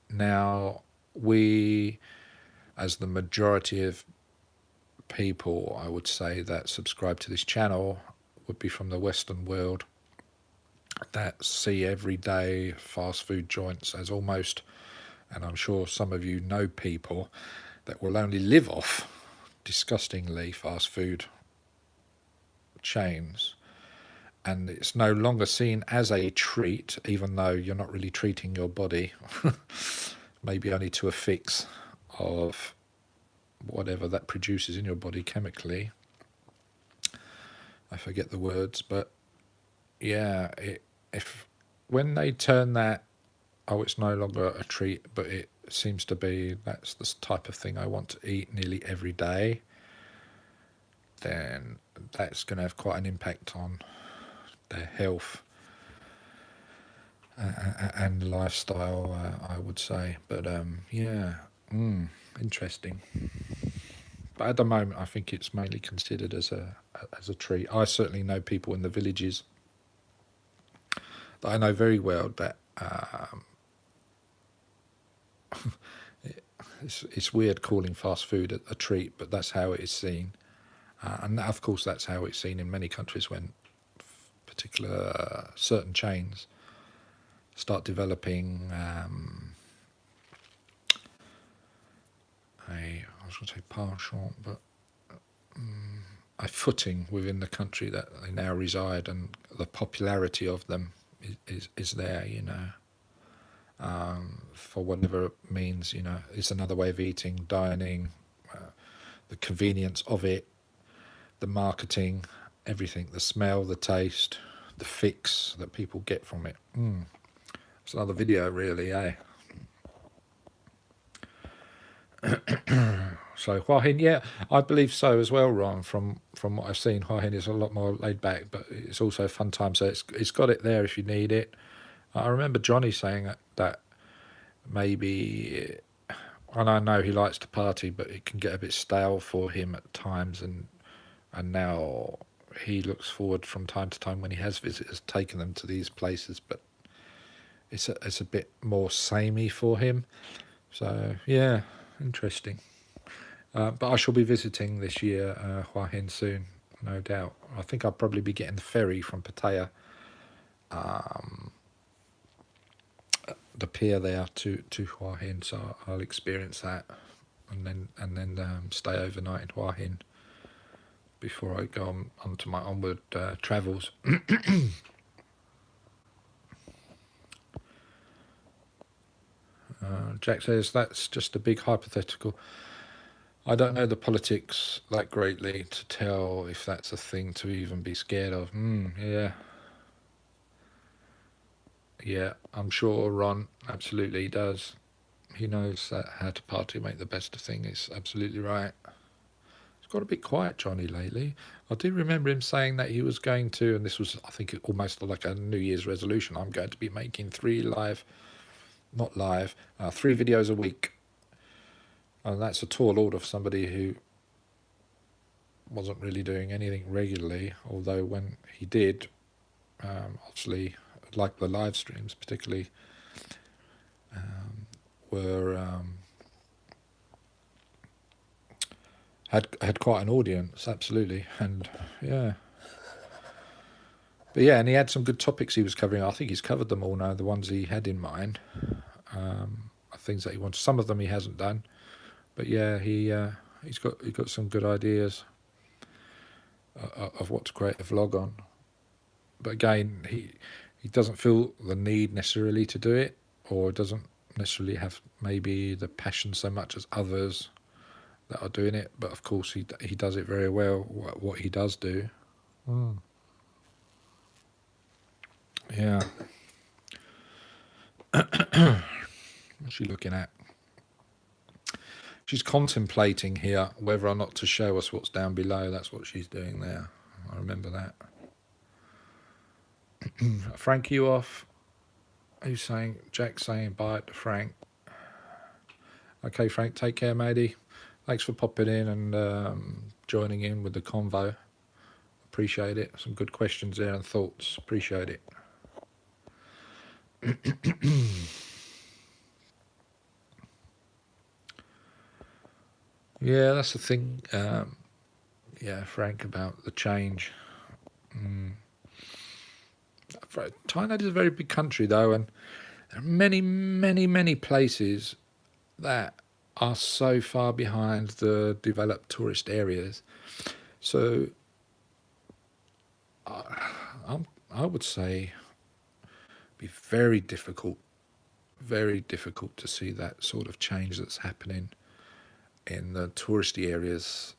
Now, we, as the majority of people, I would say, that subscribe to this channel, would be from the Western world, that see everyday fast food joints as almost, and I'm sure some of you know people that will only live off disgustingly fast food chains, and it's no longer seen as a treat, even though you're not really treating your body, maybe only to a fix of whatever that produces in your body chemically. I forget the words, but yeah, when they turn that, oh, it's no longer a treat, but it seems to be, that's the type of thing I want to eat nearly every day, then that's going to have quite an impact on their health and lifestyle, I would say. But yeah, interesting. But at the moment, I think it's mainly considered as a treat. I certainly know people in the villages that I know very well that it's weird calling fast food a treat, but that's how it is seen. And of course, that's how it's seen in many countries when particular certain chains start developing I was going to say penchant, but a footing within the country that they now reside, and the popularity of them is there, you know, for whatever it means, you know. It's another way of eating, dining, the convenience of it, the marketing, everything, the smell, the taste, the fix that people get from it. It's another video, really, eh? So Hua Hin, yeah, I believe so as well, Ron. From what I've seen, Hua Hin is a lot more laid back, but it's also a fun time. So it's got it there if you need it. I remember Johnny saying that maybe, And I know he likes to party, but it can get a bit stale for him at times. And now he looks forward from time to time when he has visitors, taking them to these places. But it's a bit more samey for him. So yeah, interesting. But I shall be visiting this year Hua Hin soon, no doubt. I think I'll probably be getting the ferry from Pattaya, the pier there to Hua Hin, so I'll experience that, and then stay overnight in Hua Hin before I go on to my onward travels. Jack says that's just a big hypothetical. I don't know the politics that greatly to tell if that's a thing to even be scared of. Yeah, I'm sure Ron absolutely does. He knows how to party, make the best of things. It's absolutely right. It's got a bit quiet, Johnny, lately. I do remember him saying that he was going to, and this was, I think, almost like a New Year's resolution. I'm going to be making 3 videos a week. And that's a tall order for somebody who wasn't really doing anything regularly, although when he did, obviously, like the live streams particularly, were had quite an audience, absolutely. And yeah, but yeah, and he had some good topics he was covering. I think he's covered them all now, the ones he had in mind, things that he wants. Some of them he hasn't done, but yeah, he's got some good ideas of what to create a vlog on. But again, he doesn't feel the need necessarily to do it, or doesn't necessarily have maybe the passion so much as others that are doing it. But of course, he does it very well, what he does do. Yeah. What's she looking at? She's contemplating here whether or not to show us what's down below. That's what she's doing there. I remember that. Frank, you off? Who's saying? Jack's saying bye to Frank. Okay, Frank, take care, matey. Thanks for popping in and joining in with the convo. Appreciate it. Some good questions there and thoughts. Appreciate it. Yeah, that's the thing. Yeah, Frank, about the change. Thailand is a very big country, though, and there are many, many, many places that are so far behind the developed tourist areas. So I would say it'd be very difficult to see that sort of change that's happening in the touristy areas.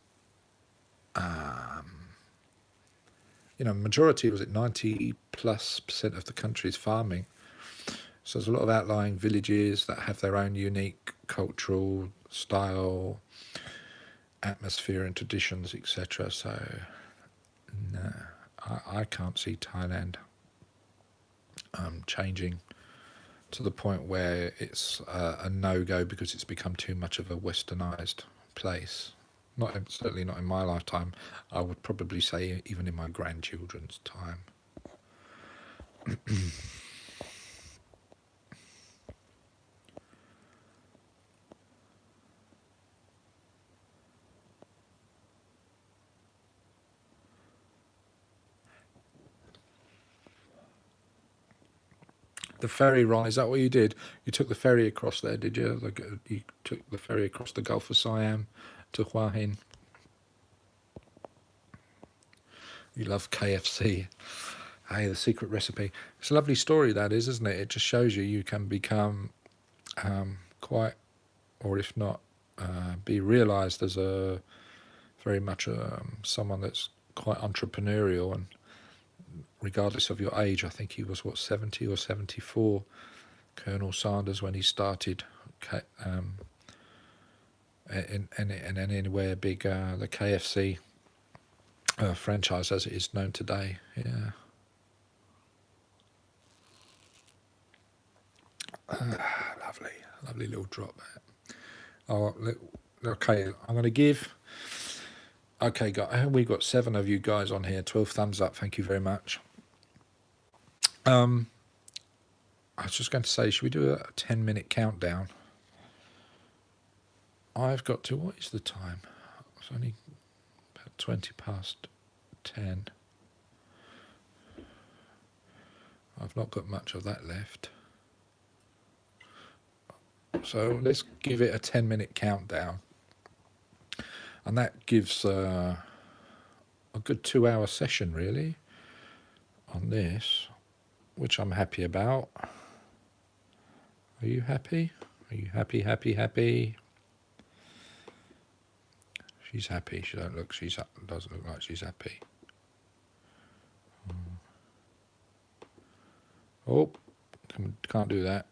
Majority, was it 90+% of the country is farming. So there's a lot of outlying villages that have their own unique cultural style, atmosphere and traditions, etc. So no, I can't see Thailand changing to the point where it's a no-go because it's become too much of a westernized place. Certainly not in my lifetime. I would probably say even in my grandchildren's time. The ferry, Ron, is that what you did? You took the ferry across there, did you? You took the ferry across the Gulf of Siam to Hua Hin. You love KFC. Hey, the secret recipe. It's a lovely story, that is, isn't it? It just shows you can become quite, or if not, be realised as a very much someone that's quite entrepreneurial, and regardless of your age. I think he was 70 or 74, Colonel Sanders, when he started in anywhere big, the KFC franchise as it is known today. Yeah. Lovely little drop there. Oh, okay, I'm going to give... Okay, we've got 7 of you guys on here. 12 thumbs up. Thank you very much. I was just going to say, should we do a 10-minute countdown? I've got to... What is the time? It's only about 20 past 10. I've not got much of that left. So let's give it a 10-minute countdown. And that gives a good 2-hour session, really, on this, which I'm happy about. Are you happy? Are you happy, happy, happy? She's happy. She doesn't look like she's happy. Oh, can't do that.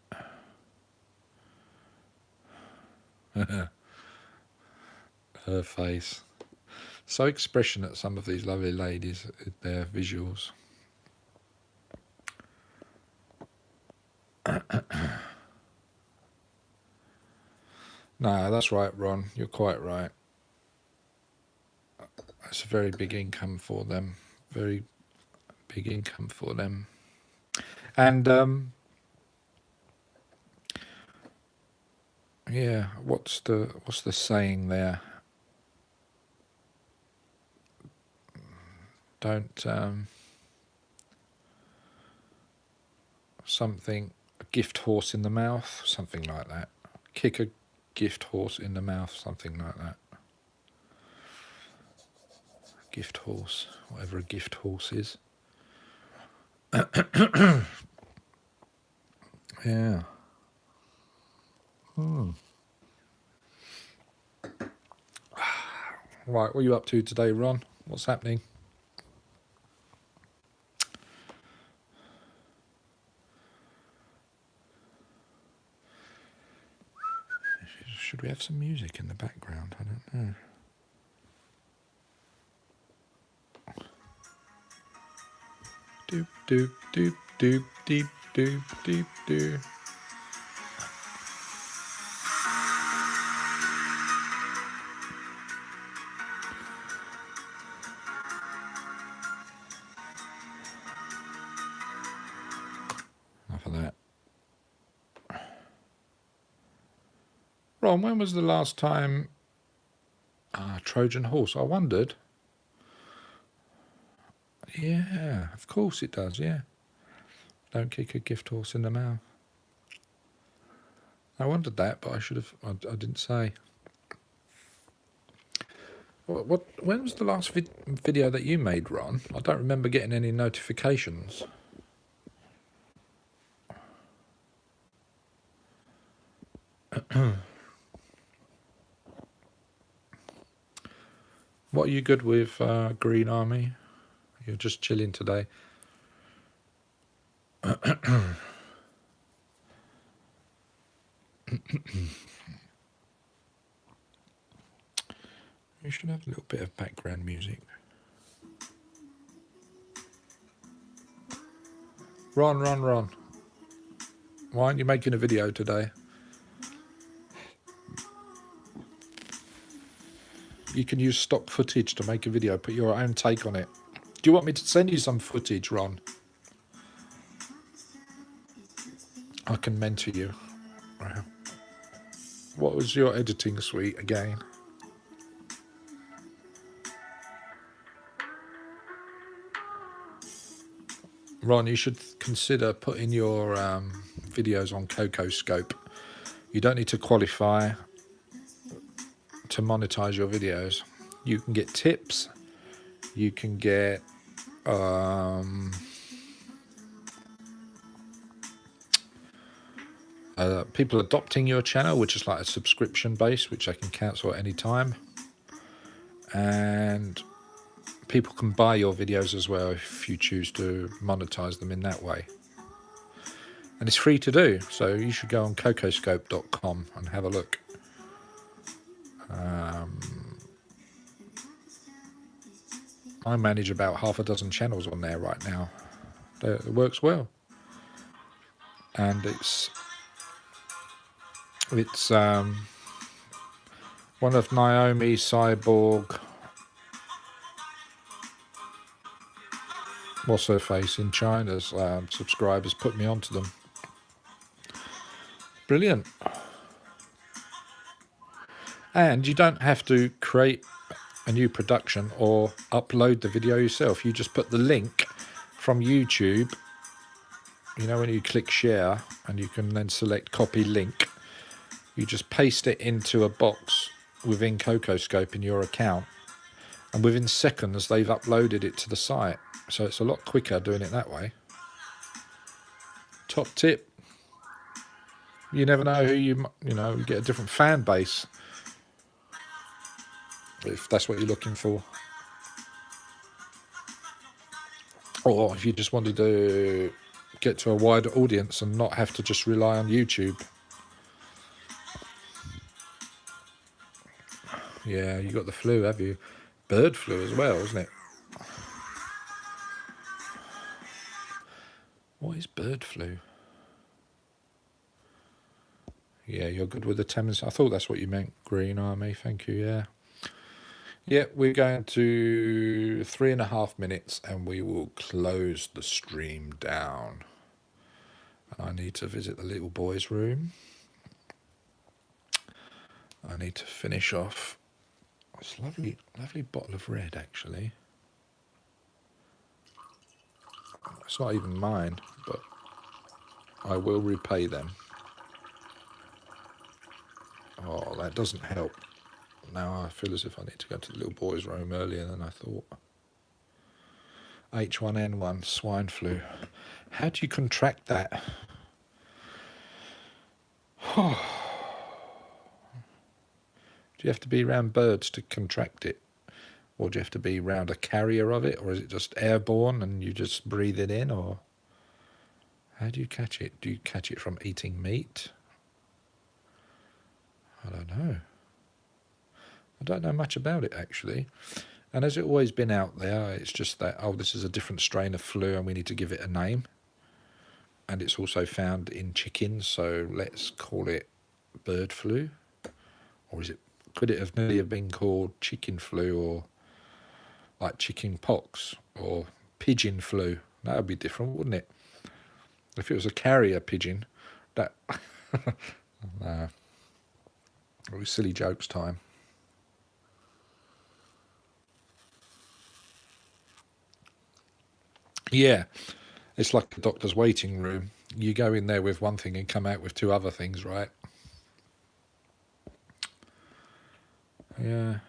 Her face. So expressionate, some of these lovely ladies, their visuals. No, that's right, Ron. You're quite right. That's a very big income for them. Very big income for them. And yeah, what's the saying there? Don't something, a gift horse in the mouth, something like that. Kick a gift horse in the mouth, something like that. Gift horse, whatever a gift horse is. Yeah. Right, what are you up to today, Ron? What's happening? Should we have some music in the background? I don't know. Doop doop doop doop doop doop doop doop. Enough of that. Ron, when was the last time Trojan horse? I wondered. Yeah, of course it does, yeah. Don't kick a gift horse in the mouth. I wondered that, but I should have. I didn't say. When was the last video that you made, Ron? I don't remember getting any notifications. What are you good with, Green Army? You're just chilling today. You should have a little bit of background music. Ron. Why aren't you making a video today? You can use stock footage to make a video, put your own take on it. Do you want me to send you some footage, Ron? I can mentor you. What was your editing suite again? Ron, you should consider putting your videos on CocoScope. You don't need to qualify to monetize your videos. You can get tips. You can get people adopting your channel, which is like a subscription base, which I can cancel at any time. And people can buy your videos as well if you choose to monetize them in that way. And it's free to do, so you should go on cocoscope.com and have a look. I manage about half a dozen channels on there right now. It works well. And it's One of Naomi Cyborg, what's her face in China's subscribers put me onto them. Brilliant. And you don't have to create a new production or upload the video yourself. You just put the link from YouTube, you know, when you click share and you can then select copy link, you just paste it into a box within CocoScope in your account, and within seconds they've uploaded it to the site. So it's a lot quicker doing it that way. Top tip. You never know who you get a different fan base if that's what you're looking for. Or if you just wanted to get to a wider audience and not have to just rely on YouTube. Yeah, you got the flu, have you? Bird flu as well, isn't it? What is bird flu? Yeah, you're good with the Thames. I thought that's what you meant, Green Army. Thank you, yeah. Yeah, we're going to 3.5 minutes and we will close the stream down. I need to visit the little boy's room. I need to finish off this lovely bottle of red, actually. It's not even mine, but I will repay them. Oh, that doesn't help. Now I feel as if I need to go to the little boy's room earlier than I thought. H1N1, swine flu. How do you contract that? Do you have to be around birds to contract it? Or do you have to be around a carrier of it? Or is it just airborne and you just breathe it in? Or how do you catch it? Do you catch it from eating meat? I don't know. I don't know much about it, actually. And has it always been out there? It's just that, oh, this is a different strain of flu and we need to give it a name. And it's also found in chickens, so let's call it bird flu. Or could it have nearly have been called chicken flu, or like chicken pox, or pigeon flu? That would be different, wouldn't it? If it was a carrier pigeon, that... No. It was silly jokes time. Yeah, it's like the doctor's waiting room. You go in there with one thing and come out with 2 other things, right? Yeah.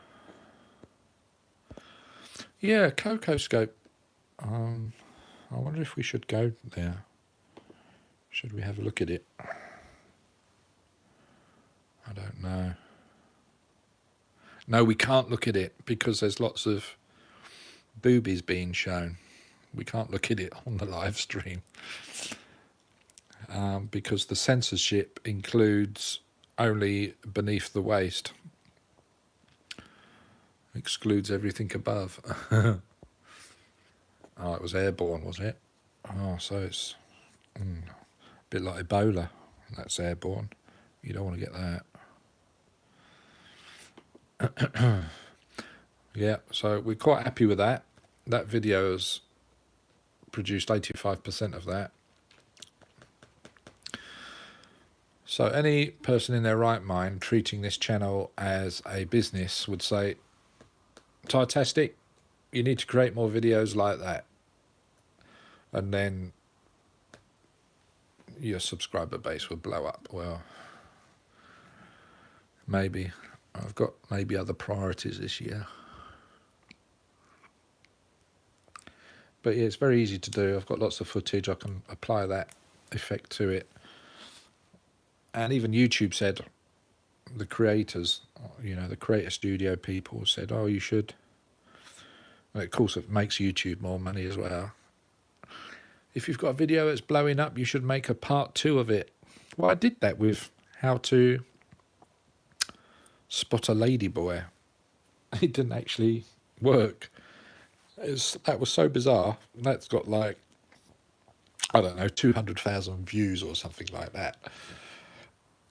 Yeah, CocoScope. I wonder if we should go there. Should we have a look at it? I don't know. No, we can't look at it because there's lots of boobies being shown. We can't look at it on the live stream because the censorship includes only beneath the waist. Excludes everything above. Oh, it was airborne, was it? Oh, so it's a bit like Ebola. That's airborne. You don't want to get that. Yeah, so we're quite happy with that. That video has produced 85% of that. So any person in their right mind treating this channel as a business would say, Tastic, you need to create more videos like that. And then your subscriber base would blow up. Well, maybe. I've got maybe other priorities this year. But yeah, it's very easy to do. I've got lots of footage. I can apply that effect to it. And even YouTube said, the creators, the creator studio people said, oh, you should. And of course, it makes YouTube more money as well. If you've got a video that's blowing up, you should make a part 2 of it. Well, I did that with how to spot a ladyboy. It didn't actually work. That was so bizarre. That's got like, I don't know, 200,000 views or something like that.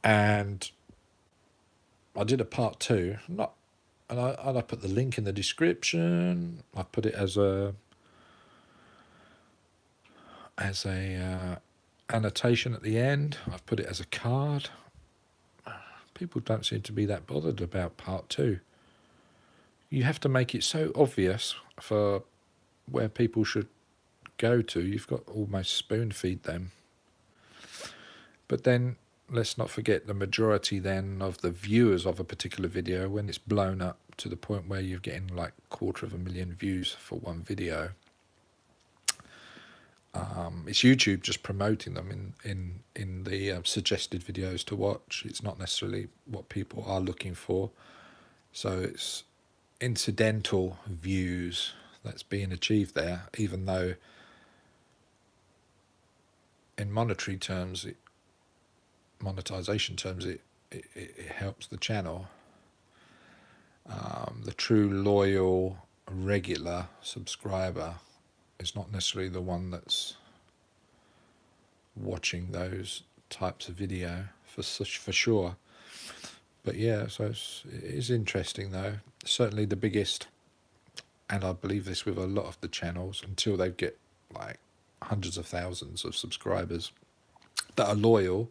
And I did a part 2, not, and I put the link in the description. I put it as a annotation at the end. I've put it as a card. People don't seem to be that bothered about part 2. You have to make it so obvious for where people should go to. You've got to almost spoon feed them. But then let's not forget the majority then of the viewers of a particular video, when it's blown up to the point where you're getting like 250,000 views for one video, it's YouTube just promoting them in the suggested videos to watch. It's not necessarily what people are looking for. So it's incidental views that's being achieved there, even though in monetary terms, monetization terms, it helps the channel. The true loyal regular subscriber is not necessarily the one that's watching those types of video for sure. But yeah, so it is interesting though. Certainly the biggest, and I believe this with a lot of the channels, until they get like hundreds of thousands of subscribers that are loyal,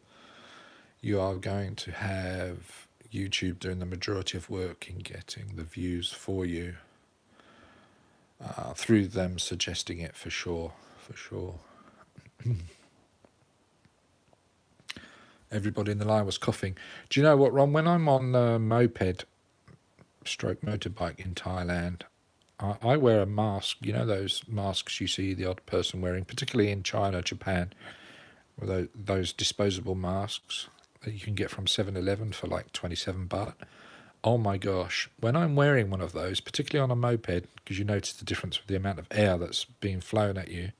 you are going to have YouTube doing the majority of work in getting the views for you, through them suggesting it for sure. Everybody in the line was coughing. Do you know what, Ron? When I'm on the moped stroke motorbike in Thailand, I wear a mask. You know those masks you see the odd person wearing, particularly in China, Japan, with those disposable masks that you can get from 7-Eleven for like 27 baht. Oh my gosh, when I'm wearing one of those, particularly on a moped, because you notice the difference with the amount of air that's being flown at you,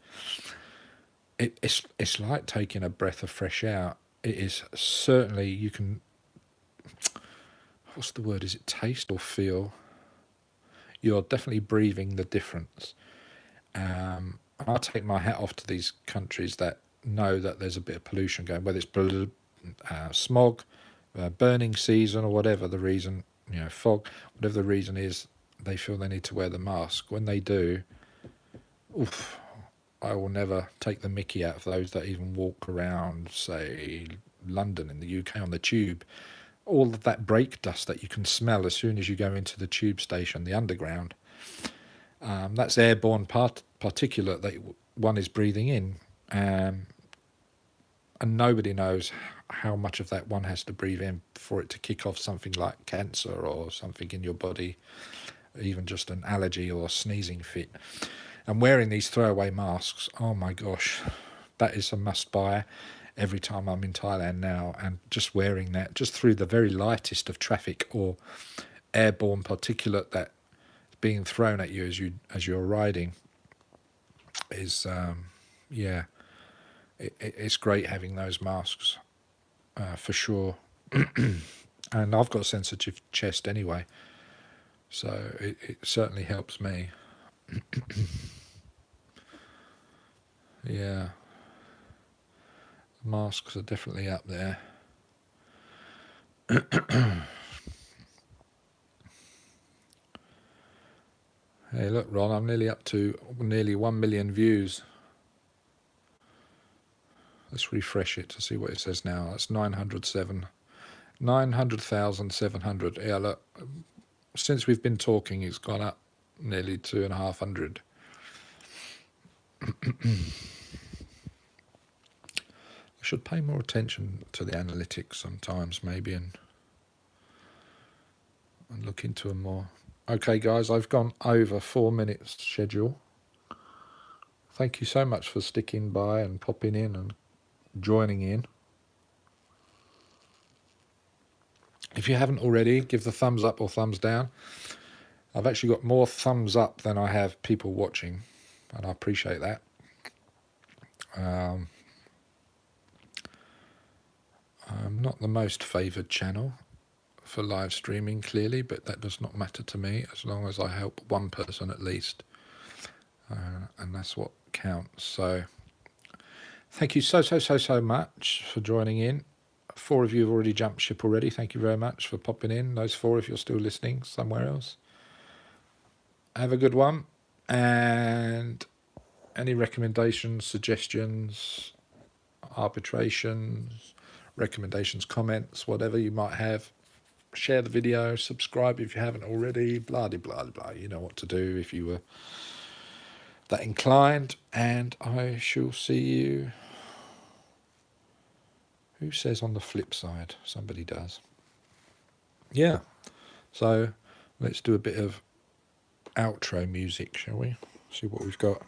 it's like taking a breath of fresh air. It is certainly, you can, what's the word, is it taste or feel? You're definitely breathing the difference. I take my hat off to these countries that know that there's a bit of pollution going, whether it's smog, burning season, or whatever the reason, fog, whatever the reason is, they feel they need to wear the mask. When they do, oof, I will never take the mickey out of those that even walk around, say, London in the UK on the tube. All of that brake dust that you can smell as soon as you go into the tube station, the underground, that's airborne particulate that one is breathing in. And nobody knows how much of that one has to breathe in for it to kick off something like cancer or something in your body, even just an allergy or a sneezing fit. And wearing these throwaway masks, oh my gosh, that is a must buy every time I'm in Thailand now. And just wearing that, just through the very lightest of traffic or airborne particulate that's being thrown at you as you're riding, is it's great having those masks, for sure. And I've got a sensitive chest anyway, so it certainly helps me. Yeah, masks are definitely up there. Hey, look, Ron, I'm nearly up to nearly 1 million views. Let's refresh it to see what it says now. That's 900,700. Yeah, look, since we've been talking, it's gone up nearly 2,500. I should pay more attention to the analytics sometimes, maybe, and look into them more. Okay, guys, I've gone over 4 minutes schedule. Thank you so much for sticking by and popping in and joining in. If you haven't already, give the thumbs up or thumbs down. I've actually got more thumbs up than I have people watching, and I appreciate that. I'm not the most favoured channel for live streaming, clearly, but that does not matter to me as long as I help one person at least, and that's what counts. So thank you so much for joining in. 4 of you have already jumped ship already. Thank you very much for popping in. Those 4, if you're still listening somewhere else. Have a good one. And any recommendations, suggestions, arbitrations, recommendations, comments, whatever you might have, share the video, subscribe if you haven't already, blah, blah, blah, blah. You know what to do if you were that inclined. And I shall see you. Who says on the flip side? Somebody does. Yeah. So let's do a bit of outro music, shall we? See what we've got.